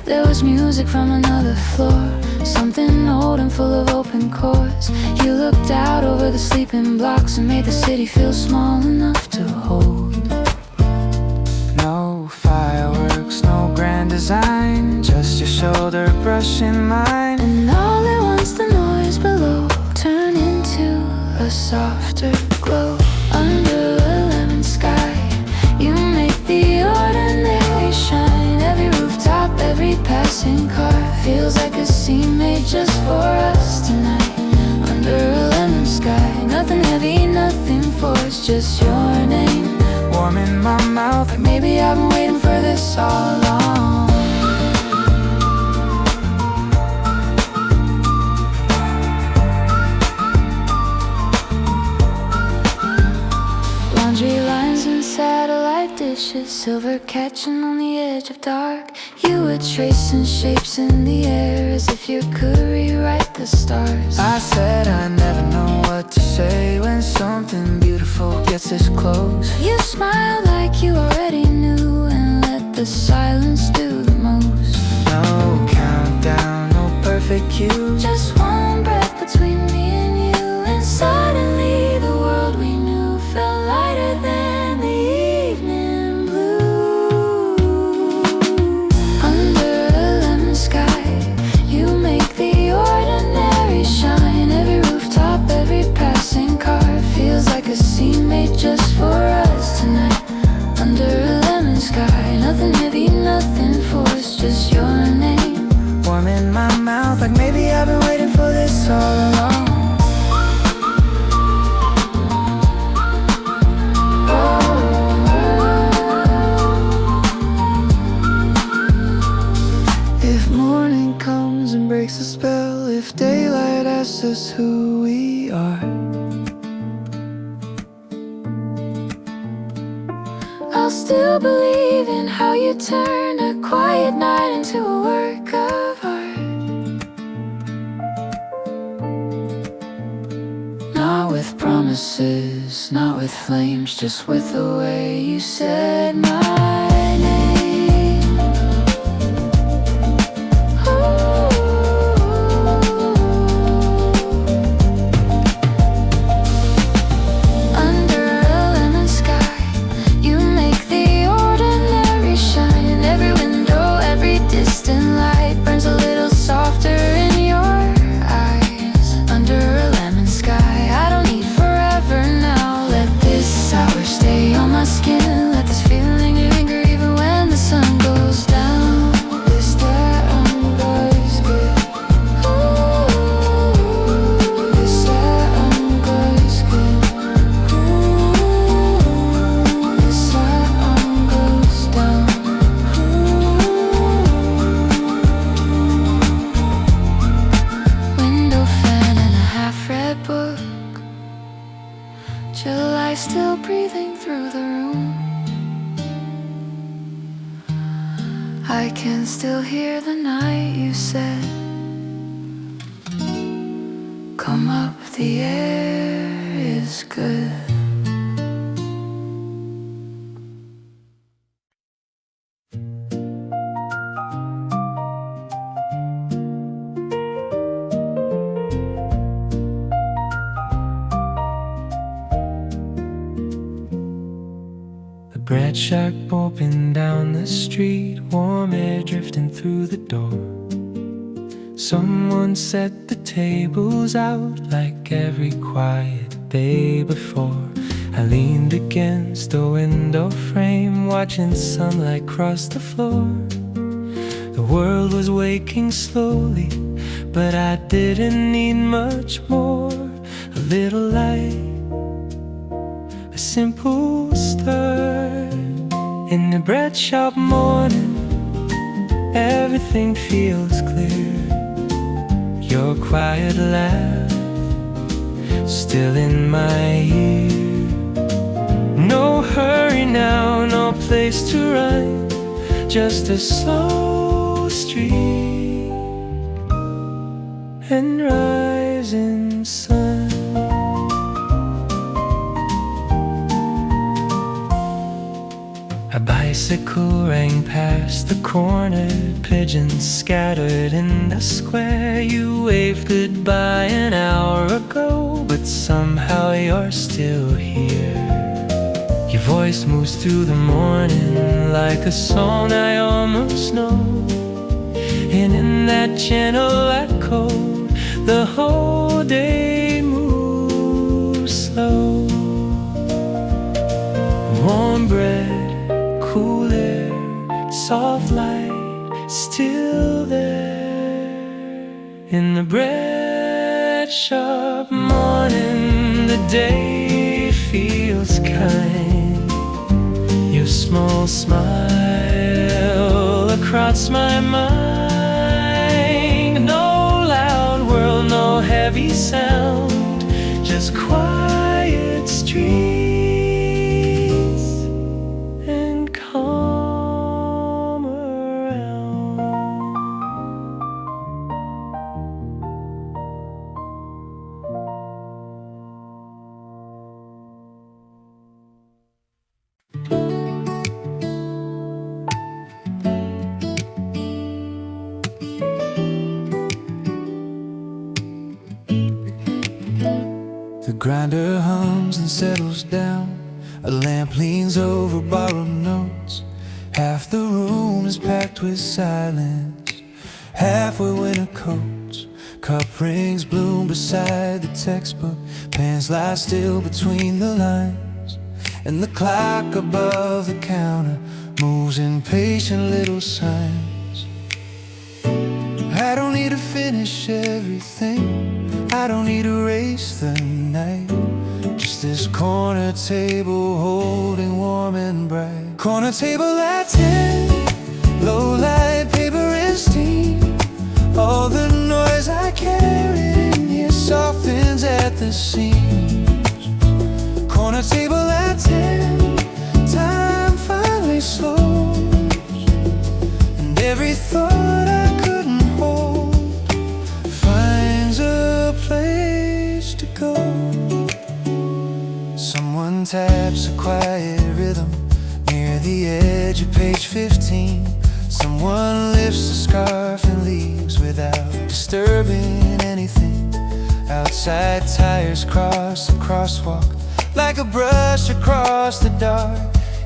There was music from another floor, something old and full of open chords. You looked out over the sleeping blocks and made the city feel small enough to hold. No fireworks, no grand design, just your shoulder brushing mine. And all at once the noise below turned into a softer glow. Under a lemon sky, you make the ordinary shine. Every rooftop, every passing car feels like a scene made just for us tonight. Under a lemon sky, nothing heavy, nothing forced, just your name warm in my mouth, like maybe I've been waiting for this all along. Laundry lines and satellite dishes, silver catching on the edge of dark. You were tracing shapes in the air as if you could rewrite the stars. I said I never know what to say when something beautiful gets this close. You smiled like you already knew and let the silence do the most. No countdown, no perfect cue, Just one breath between me and you, and suddenly the world we knew felt lighter than the evening blue. Under a lemon sky, you make the ordinary shine. Every rooftop, every passing car feels like a scene made just for us tonight. Under a lemon sky, nothing heavy, nothing forced, just your name warm in my mouth, like maybe I've been waiting for this all along. If morning comes and breaks the spell, if daylight asks us who we are, I'll still believe in how you turn a quiet night into a work of art. Not with promises, not with flames, just with the way you said my name. Ooh. Under a lemon sky, you make the ordinary shine. Every window, every distant light burns a little softer in your eyes. Under a lemon sky, I don't need forever now. Let this hour stay on my skin. Let this feeling linger even when the sun goes down. This time goes good. Ooh, this time goes good. Ooh, this time goes down. Window fan and a half-read book. July still breathing through the room. I can still hear the night you said, come up, the air is good. the bread shack open down the street, warm air drifting through the door. Someone set the tables out like every quiet day before. I leaned against the window frame, watching sunlight cross the floor. The world was waking slowly, but I didn't need much more. A little light, a simple start. In the bread shop morning, everything feels clear. Your quiet laugh still in my ear. No hurry now, no place to run, just a slow street and rising sun. bicycle rang past the corner, pigeons scattered in the square. You waved goodbye an hour ago, but somehow you're still here. Your voice moves through the morning like a song I almost know, and in that gentle echo the whole day moves slow. Warm bread, cool air, soft light, still there. In the bread shop morning, the day feels kind. Your small smile across my mind. No loud world, no heavy sound, just quiet streets. The grinder hums and settles down. A lamp leans over borrowed notes. Half the room is packed with silence. Half wear winter coats. Cup rings bloom beside the textbook. Pens lie still between the lines. And the clock above the counter moves impatient little signs. I don't need to finish everything. I don't need to race the night. Just this corner table holding warm and bright. Corner table at 10. Low light, paper and steam. All the noise I carry in here softens at the seams. Corner table at 10. Time finally slows, and every thought I couldn't hold finds a place to go. Someone taps a quiet rhythm near the edge of page 15. Someone lifts a scarf and leaves without disturbing anything. Outside tires cross the crosswalk like a brush across the dark.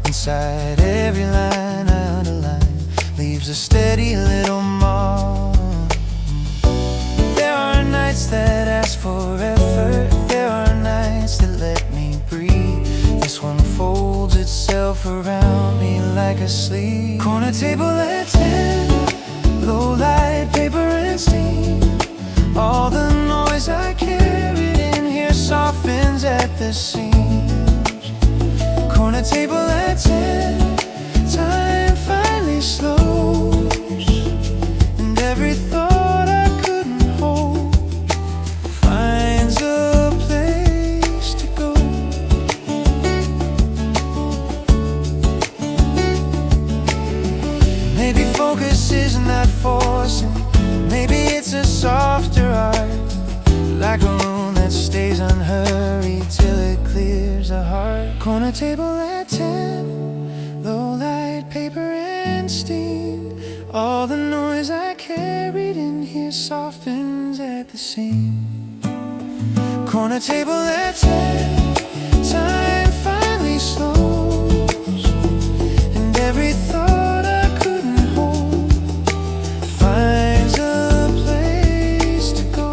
Inside every line I underline leaves a steady little mark. There are nights that ask for effort. There are nights that let me breathe. This one folds itself around me like a sleeve. Corner table at 10. Low light, paper and steam. All the noise I carried in here softens at the seams. Corner table at 10. Time finally slows, and every thought I couldn't hold finds a place to go. Maybe focus is not forcing. Maybe it's a softer art, like a room that stays unhurried till it clears the heart. Corner table at 10. Low light, paper and steam. All the noise I carried in here softens at the seam. Corner table at 10. Time finally slows, and every thought I couldn't hold finds a place to go.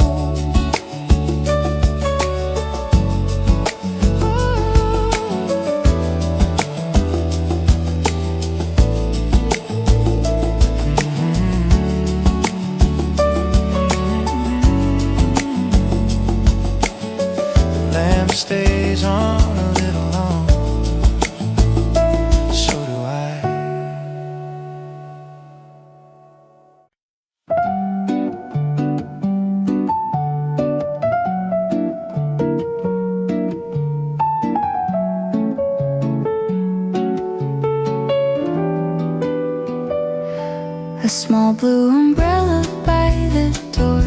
The lamp stays on a little long, so do I. A small blue umbrella by the door,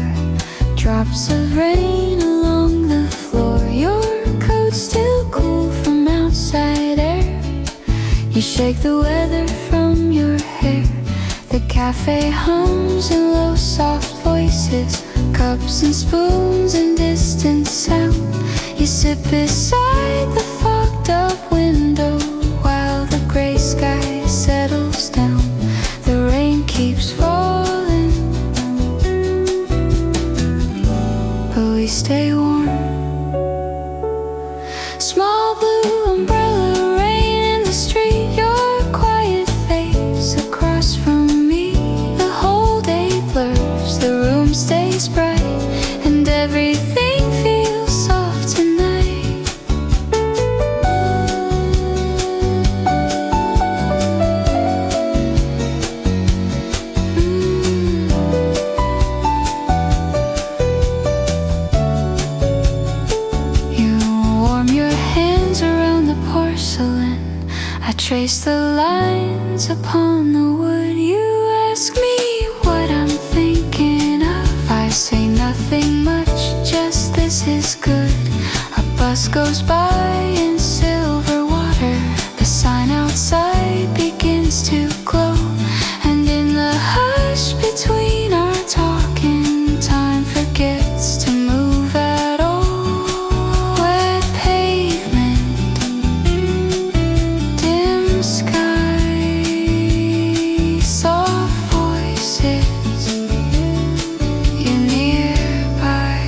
drops of rain along the floor. Your coat's still cool from outside air. You shake the weather from your hair. The cafe hums in low soft voices, cups and spoons and distant sound. You sit beside the fogged up window while the gray sky settles down. The rain keeps falling, but we stay warm. Small blue umbrella, rain in the street, your quiet face across from me. The whole day blurs, the room stays bright, and everything feels soft tonight. You warm your hands around the porcelain. I trace the lines upon the wood. You ask me what I'm thinking of. I say nothing much, just this is good. A bus goes by in silver water. The sign outside begins to glow, and in the hush between our talking, time forgets to move at all. Wet pavement, dim sky, soft voices, you're nearby.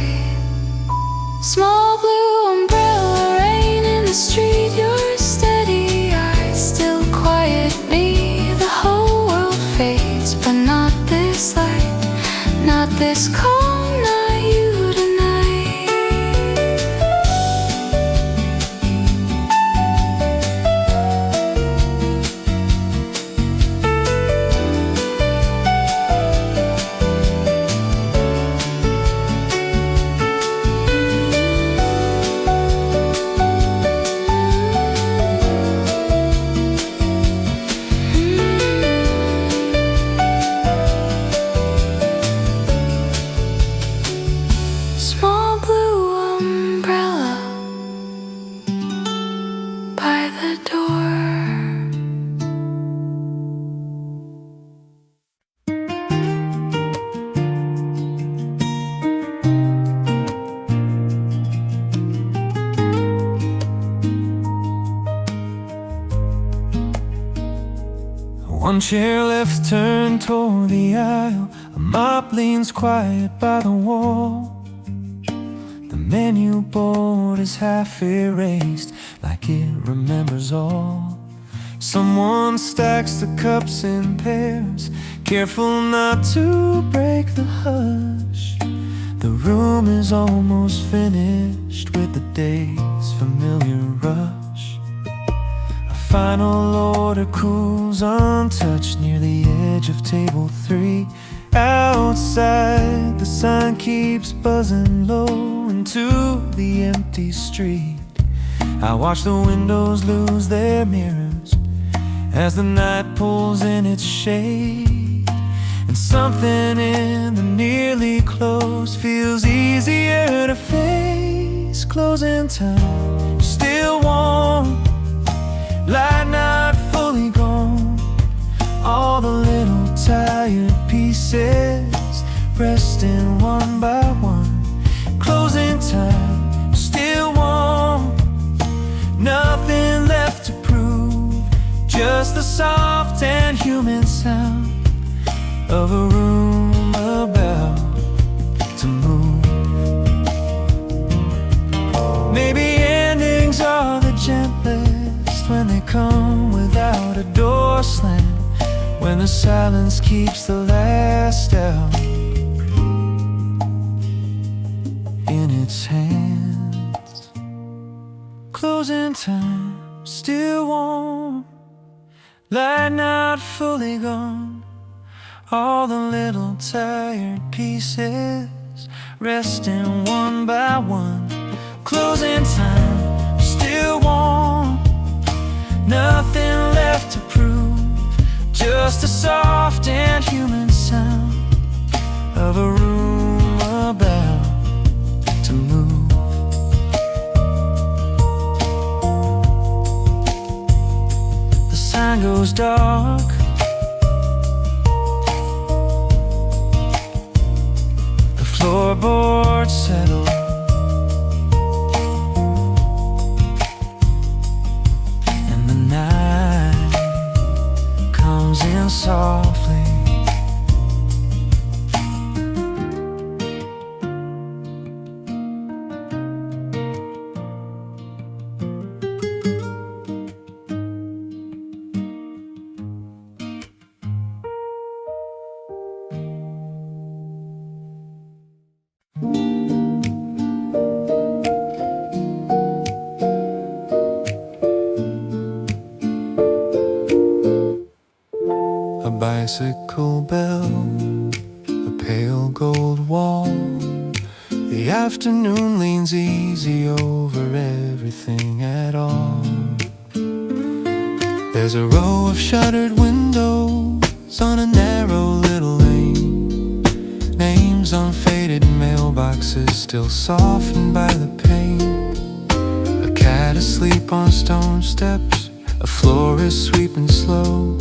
Small blue umbrella, rain in the street, your steady eyes still quiet me. The whole world fades, but not this light, not this calm, not you tonight. Small blue umbrella by the door. One chair left turned toward the aisle. A mop leans quiet by the wall. The menu board is half erased, like it remembers all. Someone stacks the cups in pairs, careful not to break the hush. The room is almost finished with the day's familiar rush. A final order cools untouched near the edge of table 3. Outside, the sign keeps buzzing low into the empty street. I watch the windows lose their mirrors as the night pulls in its shade. And something in the nearly closed feels easier to face. Closing time, still warm, light not fully gone. All the little tired pieces resting one by one. Closing time, still warm, nothing left to prove, just the soft and human sound of a room about to move. Maybe endings are the gentlest when they come without a door slam, when the silence keeps the last out in its hands. Closing time, still warm, light not fully gone. All the little tired pieces resting one by one. Closing time, still warm, nothing left to prove, just a soft and human sound of a room about to move. The sign mind goes dark, the floorboards settle, and the night comes in softly. A bicycle bell, a pale gold wall. The afternoon leans easy over everything at all. There's a row of shuttered windows on a narrow little lane. Names on faded mailboxes still softened by the pain. A cat asleep on stone steps, a florist sweeping slow.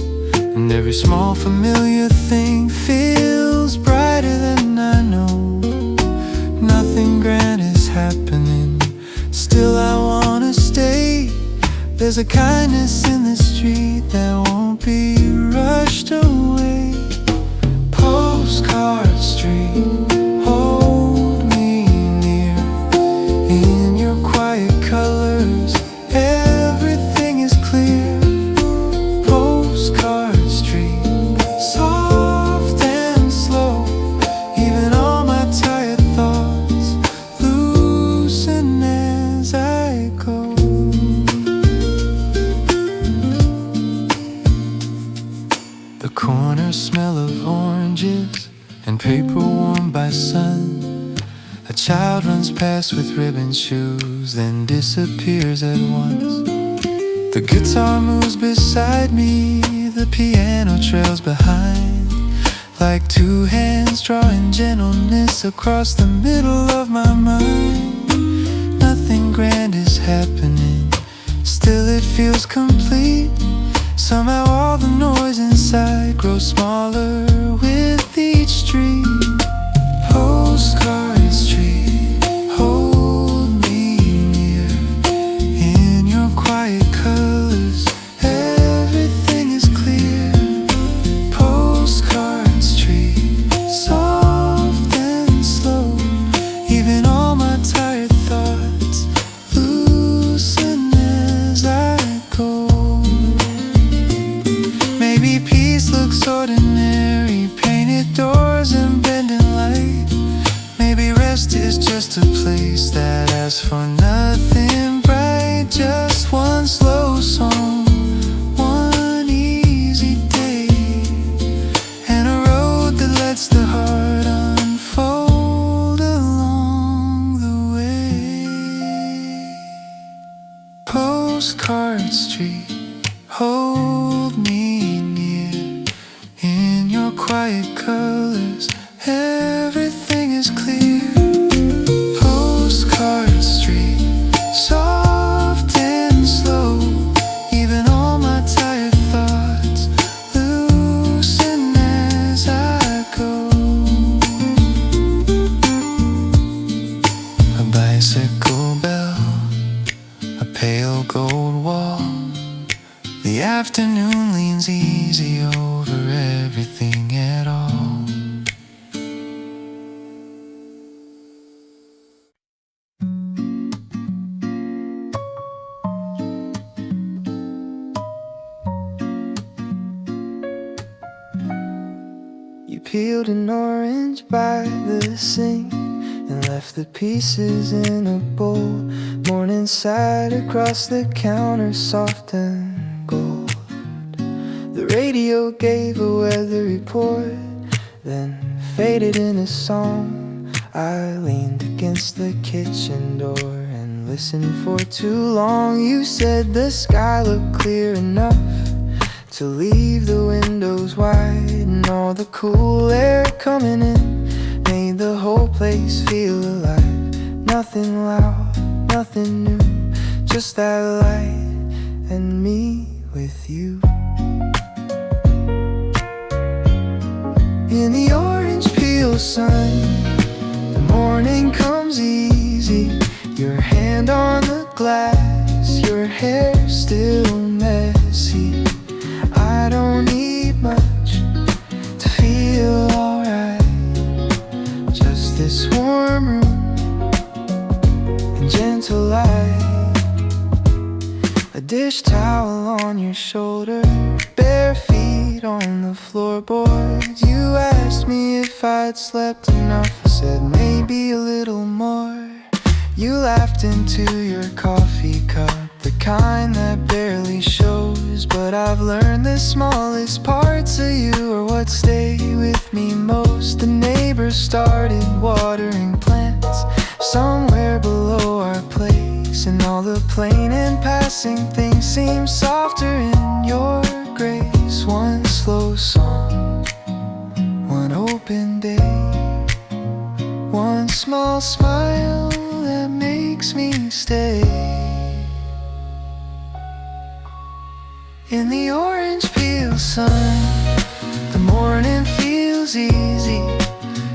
And every small familiar thing feels brighter than I know. Nothing grand is happening, still I wanna stay. There's a kindness in the street that won't be rushed away. Postcard Street, hold me near. In your quiet colors, everything is clear. Postcard Street, soft and slow. Even all my tired thoughts loosen as I go. The corner smell of oranges and paper warmed by sun. A child runs past with ribbon shoes, then disappears at once. The guitar moves beside me, the piano trails behind, like two hands drawing gentleness across the middle of my mind. Nothing grand is happening, still it feels complete. Somehow all the noise inside grows smaller with each street. Postcard Street, hold me near. In your quiet colors, everything is clear. Postcard Street, soft and slow. Even all my tired thoughts loosen as I go. Maybe peace looks ordinary, painted doors and bending light. Maybe rest is just a place that asks for nothing bright. Just one slow song, one easy day, and a road that lets the heart unfold along the way. Postcard Street, hold me near. In your quiet colors, everything is clear. Postcard Street, soft and slow. Even all my tired thoughts loosen as I go. A bicycle bell, a pale gold wall. The afternoon leans easy over everything at all. You peeled an orange by the sink and left the pieces in a bowl. Morning side across the counter, soft and gold. The radio gave a weather report, then faded in a song. I leaned against the kitchen door and listened for too long. You said the sky looked clear enough to leave the windows wide, and all the cool air coming in made the whole place feel alive. Nothing loud, nothing new, just that light and me with you. In the orange peel sun, the morning comes easy. Your hand on the glass, your hair still messy. I don't need much to feel alright. Just this warm room and gentle light. A dish towel on your shoulder, bare feet on the floorboards. You asked me if I'd slept enough. I said maybe a little more. You laughed into your coffee cup, the kind that barely shows. But I've learned the smallest parts of you are what stay with me most. The neighbors started watering plants somewhere below our place, and all the plain and passing things seem softer in your grace. One slow song, one open day, one small smile that makes me stay. In the orange peel sun, the morning feels easy.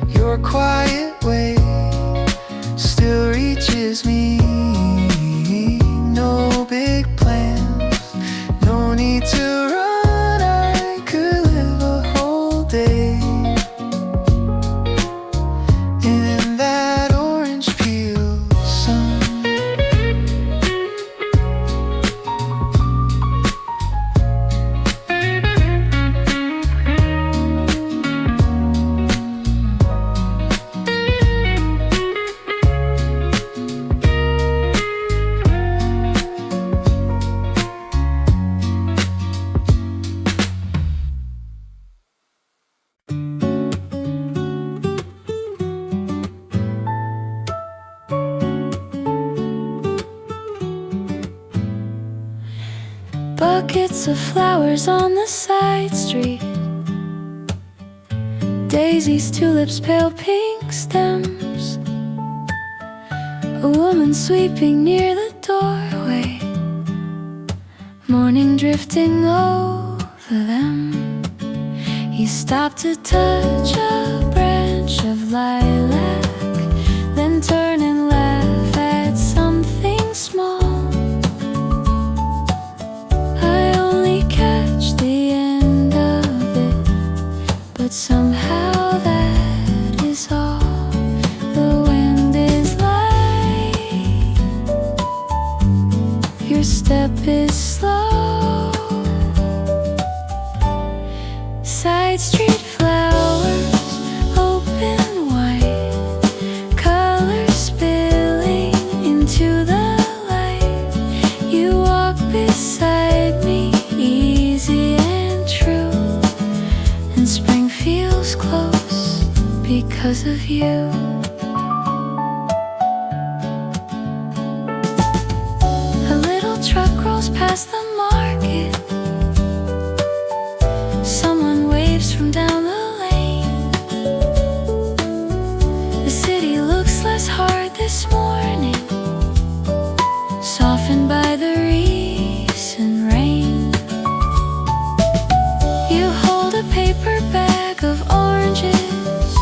Your quiet way still reaches me. No big plans, no need to run. I could live a whole day in that orange peel sun. Buckets of flowers on the side street, daisies, tulips, pale pink stems. A woman sweeping near the doorway, morning drifting over them. He stopped to touch a branch of lilac, then turn and laugh at something small. But somehow that is all. The wind is light, your step is slow. Side street flowers, open wide, colors spilling into the light. You walk beside me, easy and true, and spring feels close because of you. A little truck rolls past the market, someone waves from down the lane. The city looks less hard this morning, softened by the recent rain. You hold a paper bag of oranges,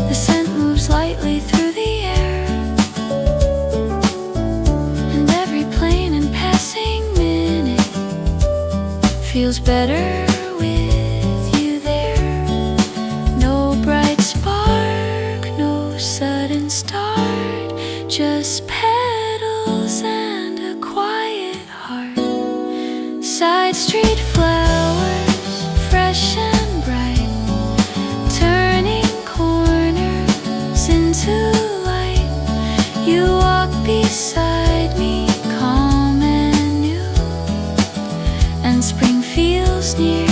the scent moves lightly through the air, and every plain and passing minute feels better with you there. No bright spark, no sudden start, just petals and a quiet heart. Side street flowers, fresh and bright, turning corners into light. You walk beside me, calm and new, and spring feels near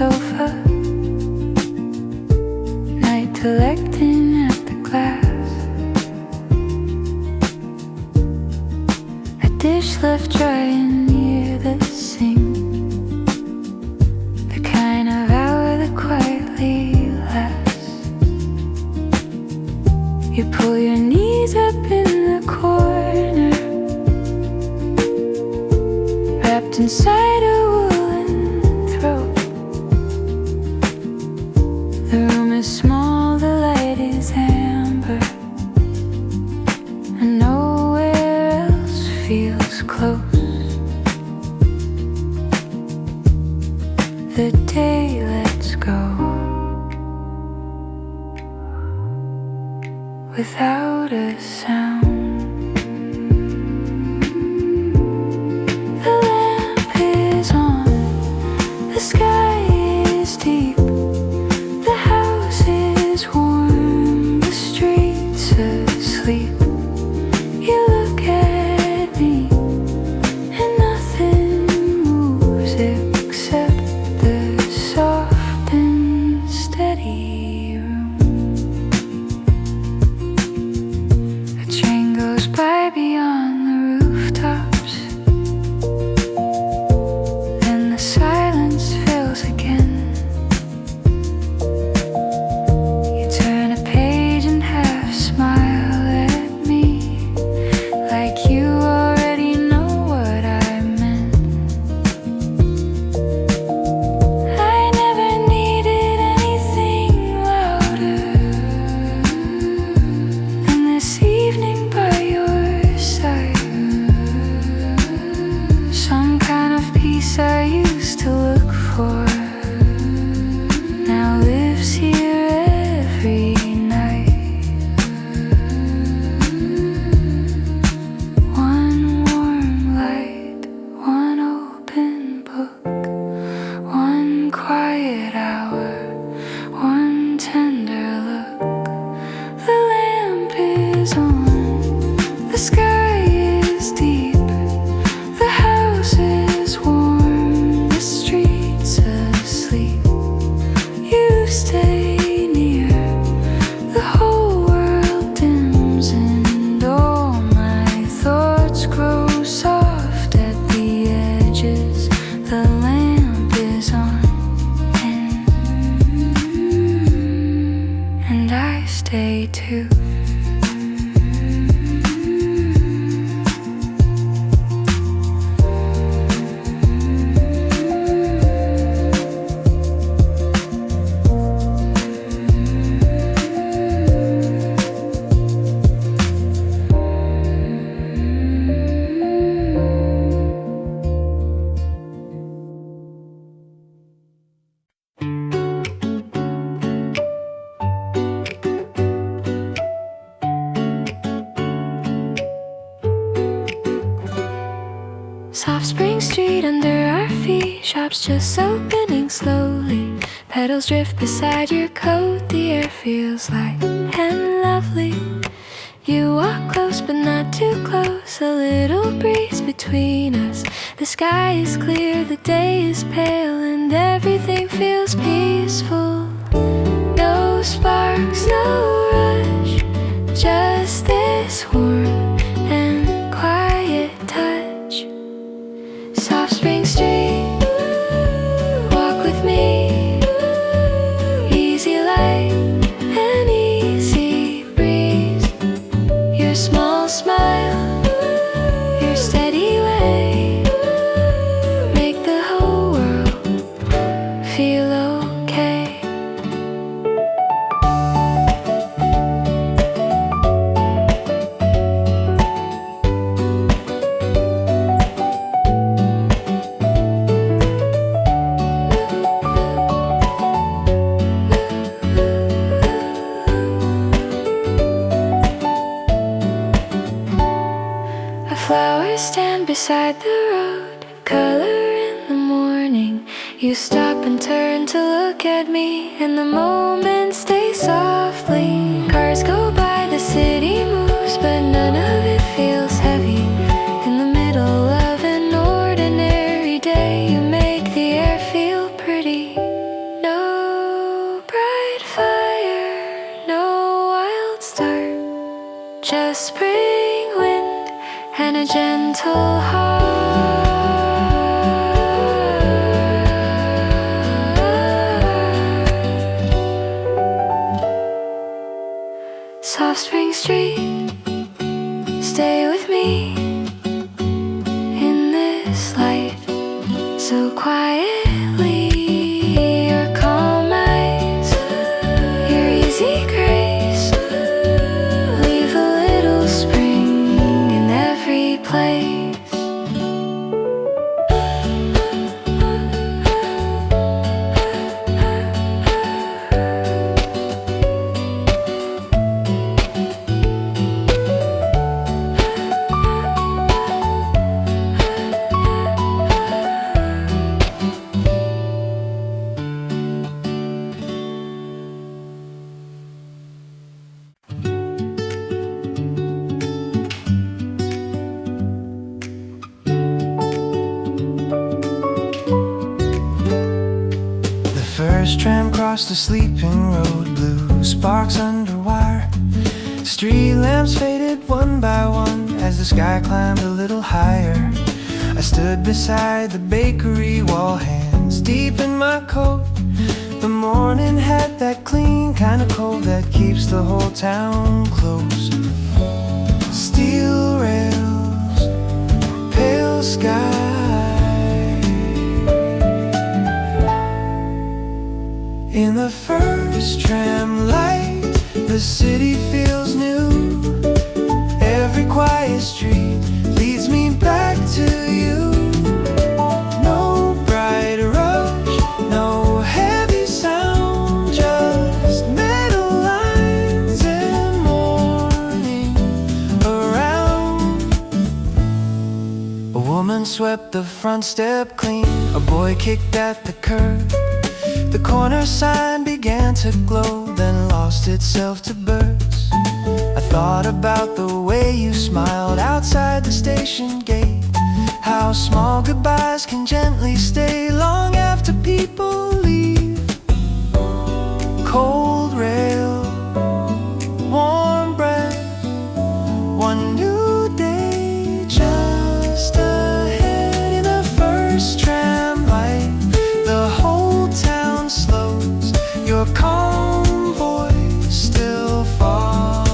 sofa, night collecting at the glass, a dish left drying near the sink, the kind of hour that quietly lasts. You pull your knees up in the corner, wrapped inside a woolen throat. The room is small, the light is amber, and nowhere else feels close. The day lets go without a sound. The lamp is on, the sky is deep, the house is warm, the streets asleep. You look at me and nothing moves except the soft and steady room. A train goes by beyond the rooftops, then the silence fills again. You turn a page and half smile at me, like you already know what I meant. I never needed anything louder than this evening by your side. Some kind of peace I used to look for now lives here every night. One warm light, one open book, one quiet hour, one tender look. The lamp is on, the sky is deep, the house is warm, the streets asleep. You stay near, the whole world dims, and all my thoughts grow soft at the edges. The lamp is on, and I stay too. Soft spring street under our feet, shops just opening slowly. Petals drift beside your coat, the air feels light and lovely. You walk close but not too close, a little breeze between us. The sky is clear, the day is pale, and everything feels peaceful. No sparks, no rush, just this warm and quiet touch. Soft spring street, walk with me, easy light and easy breeze. Your small smile, your steady way, make the whole world feel okay. Flowers stand beside the road, color in the morning. You stop and turn to look at me, and the moment stays softly. Cars go by, the city moves, but none of it feels heavy. In the middle of an ordinary day, you make the air feel pretty. street. Stay with me in this light, so quietly. Your calm eyes, your easy grace, leave a little spring in every place. First tram crossed the sleeping road, blue sparks under wire. Street lamps faded one by one as the sky climbed a little higher. I stood beside the bakery wall, hands deep in my coat. The morning had that clean kind of cold that keeps the whole town closed. Steel rails, pale sky. In the first tram light, the city feels new. Every quiet street leads me back to you. No bright rush, no heavy sound, just metal lines and morning around. A woman swept the front step clean, a boy kicked at the curb. The corner sign began to glow, then lost itself to birds. I thought about the way you smiled outside the station gate, how small goodbyes can gently stay long after people leave. Cold rail, warm breath, one new day just ahead. In the first tram light, the whole town slows. Your calm voice still follows.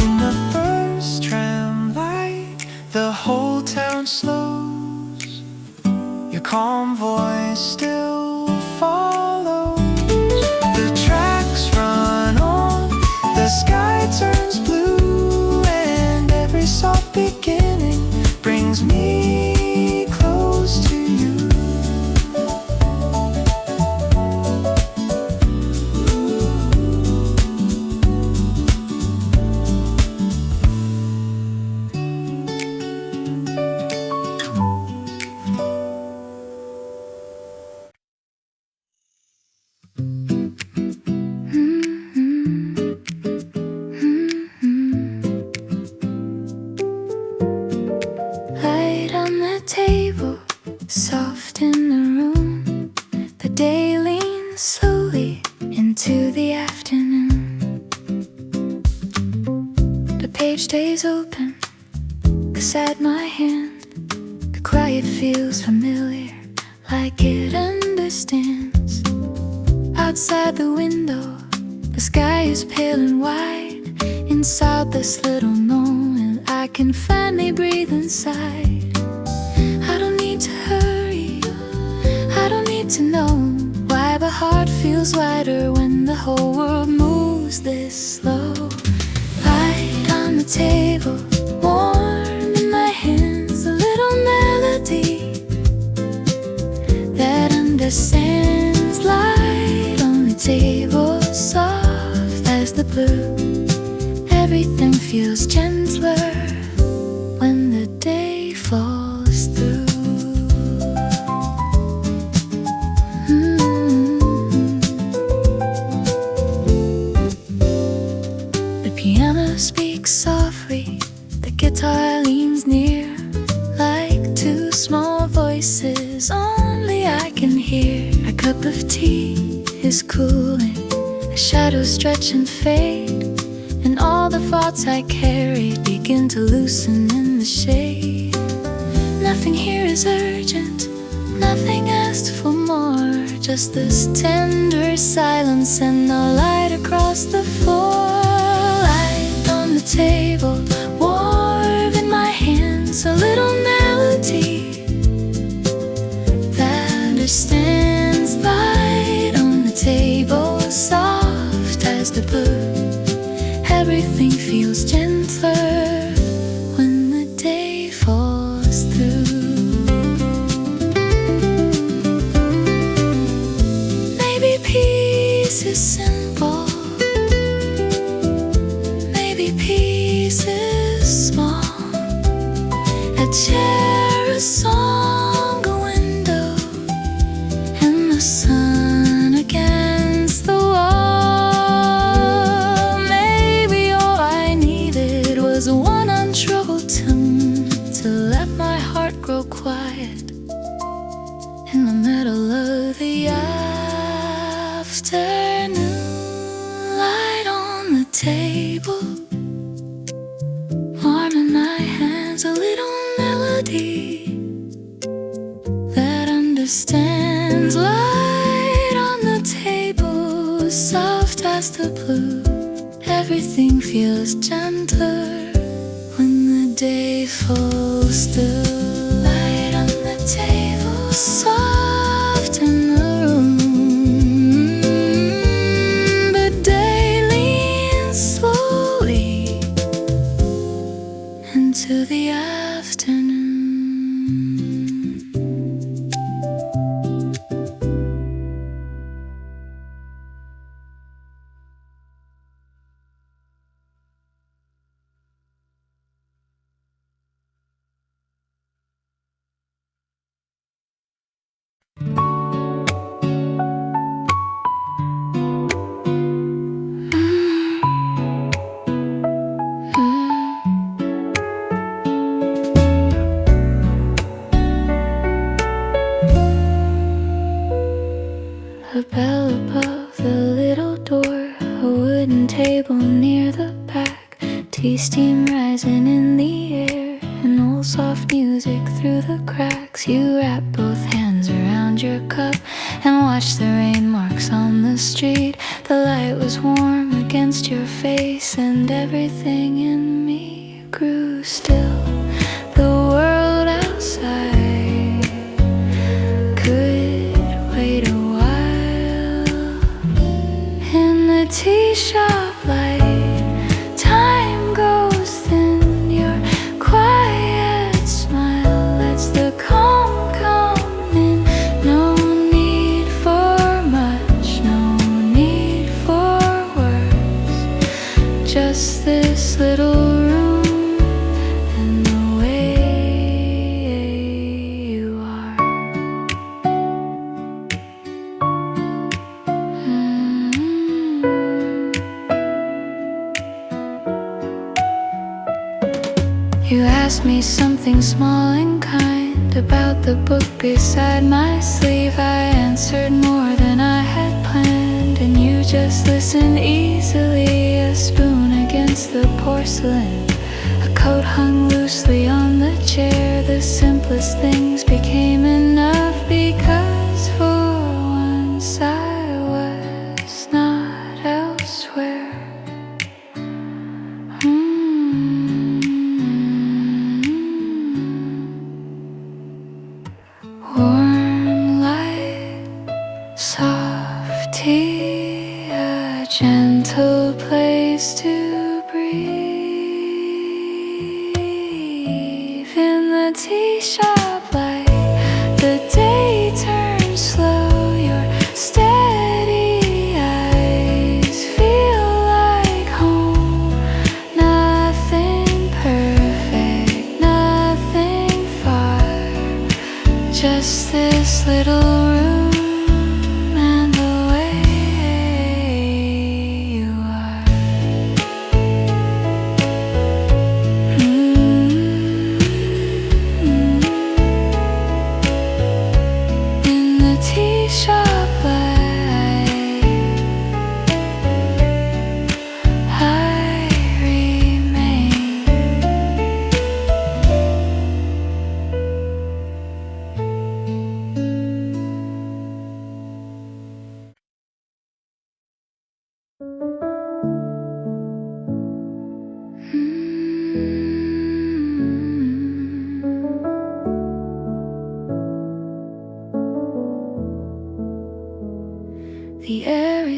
In the first tram light, the whole town slows. Your calm voice still follows. The tracks run on, the sky turns blue, and every soft beginning brings me close to you. Light on the table, soft in the room. The day leans slowly into the afternoon. The page stays open beside my hand. The quiet feels familiar, like it understands. Outside the window, the sky is pale and wide. Inside this little moment, I can finally breathe inside. I don't need to hurry, I don't need to know why the heart feels wider when the whole world moves this slow. Light on the table, warm in my hands, a little melody that understands. Light on the table, soft as the blue. Everything feels gentler when the day falls through. The piano speaks softly, the guitar leans near, like two small voices only I can hear. A cup of tea is cooling, the shadows stretch and fade, and all the thoughts I carried begin to loosen in the shade. Nothing here is urgent, nothing asked for more. Just this tender silence and the light across the floor. Light on the table, warm in my hands. A little melody that understands. Light on the table, soft as the blue. Everything feels gentler when the day falls through. Maybe peace is simple, maybe peace is small. A chair, a song, a window, and the sun against the wall. Maybe all I needed was one untroubled tongue to let my heart grow quiet in the middle of the afternoon. Light on the table, warm in my hands. A little melody that understands. Light on the table, soft as the blue. Everything feels gentler when the day falls through. Light on the table, soft in the room. The day leans slowly into the afternoon. A bell above the little door, a wooden table near the back, tea steam rising in the air, and old soft music through the cracks. You wrap both hands around your cup and watch the rain marks on the street. The light was warm against your face, and everything in me grew still. The world outside could wait a while. In the tea shop light, time goes thin. Your quiet smile lets the calm come in. No need for much, no need for words. Just this little room and the way you are. You asked me something small and kind about the book beside my sleeve. I answered more than I had planned, and you just listened easily. A spoon against the porcelain, a coat hung loosely on the chair. The simplest things became enough, because for once I was not elsewhere. Warm light, soft tea, a gentle place to breathe. In the tea shop light, the day turns slow. Your steady eyes feel like home. Nothing perfect, nothing far. Just this little room and the way you are.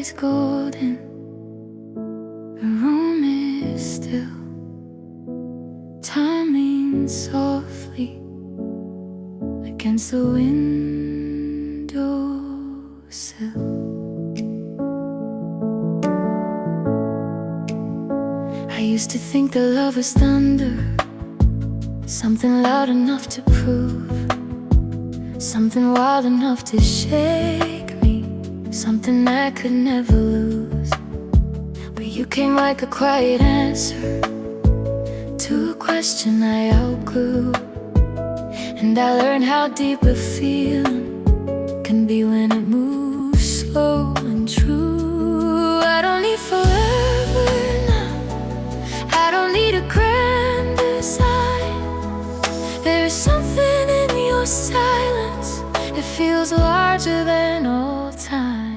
is golden, the room is still. Time leans softly against the windowsill. I used to think that love was thunder, something loud enough to prove, something wild enough to shake me, something I could never lose. But you came like a quiet answer to a question I outgrew, and I learned how deep a feeling can be when it moves slow and true. I don't need forever now, I don't need a grand design. There is something in your silence, it feels larger than all time.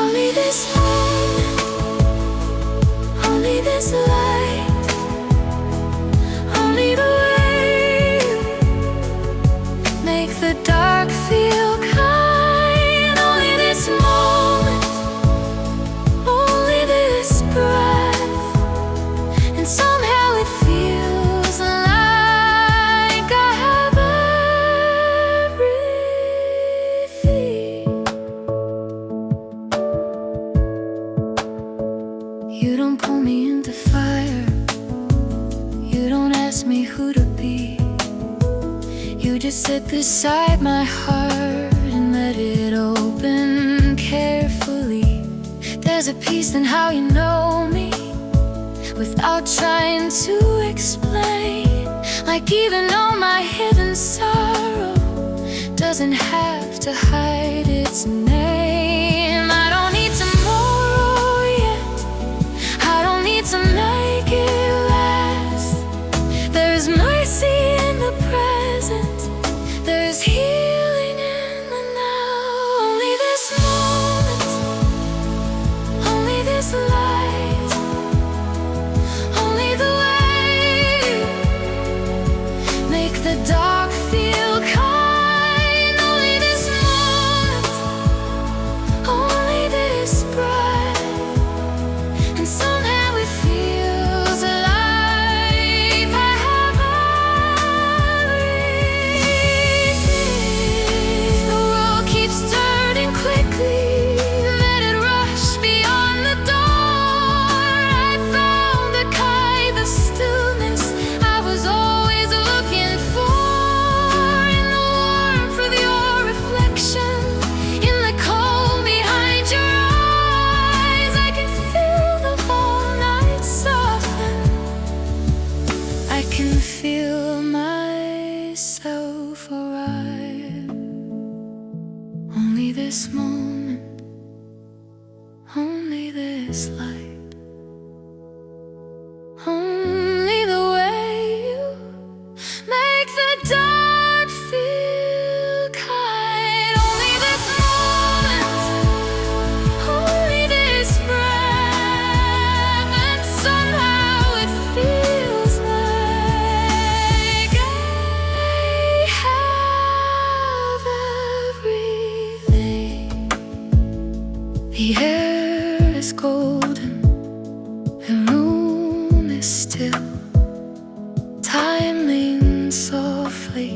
Only this moment, only this light, only the way you make the dark feel kind. Only this moment, only this breath, and somehow it feels like I have everything. You don't pull me into fire, you don't ask me who to be. You just sit beside my heart and let it open carefully. There's a peace in how you know me, without trying to explain. Like even all my hidden sorrow doesn't have to hide its name. I don't need tomorrow yet, I don't need to make it last. There's mercy in the present, there's healing in the now. Only this moment, only this light, only the way you make the dark feel kind. Only this moment, only this breath, and somehow it feels like I have everything. The world keeps turning quickly, let it rush beyond the door. I found the kind of stillness I was always looking for, in the warmth of your reflection, in the cold behind your eyes. I can feel the whole night soften, I can feel myself arrive. Only this moment, only this light, only the way you make the dark feel kind. Only this moment, only this breath, and somehow it feels like I have everything. The air is golden, the room is still. Time leans softly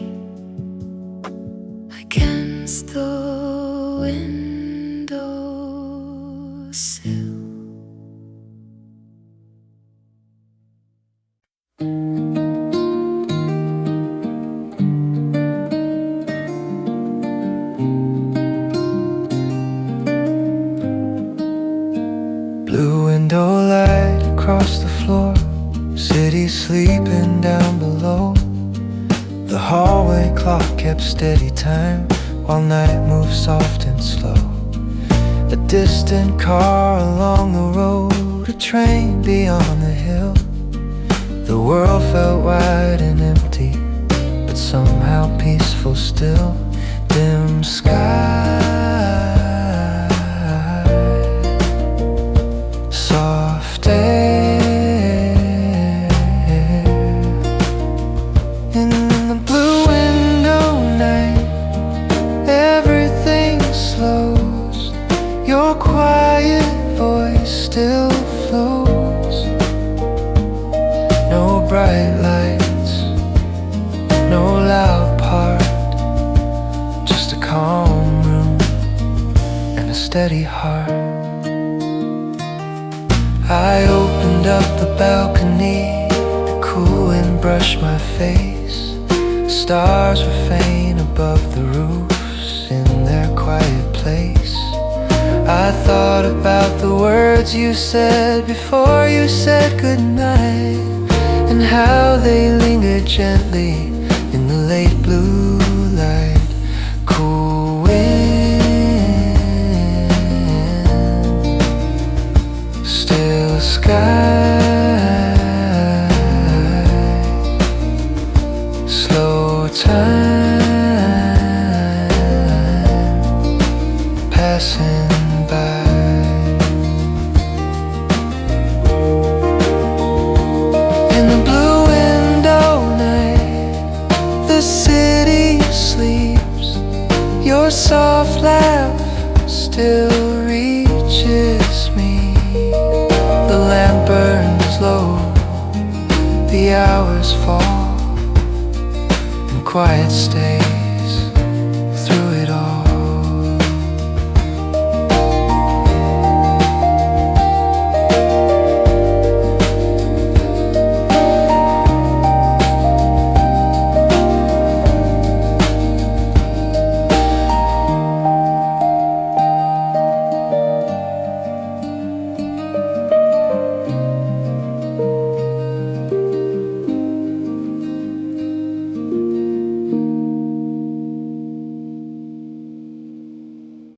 against the windowsill. Blue window light across the floor, city sleeping down below. The hallway clock kept steady time while night moved soft and slow. A distant car along the road, a train beyond the hill. The world felt wide and empty, but somehow peaceful still. Dim sky, soft air, in the blue window night, everything's I opened up the balcony, the cool wind brushed my face. Stars were faint above the roofs in their quiet place. I thought about the words you said before you said goodnight, and how they lingered gently in the late blue light. Cool wind, still sky, slow time passing by. In the blue window night, the city sleeps. Your soft laugh still reaches me. The lamp burns low, the hours fall, and quiet stays.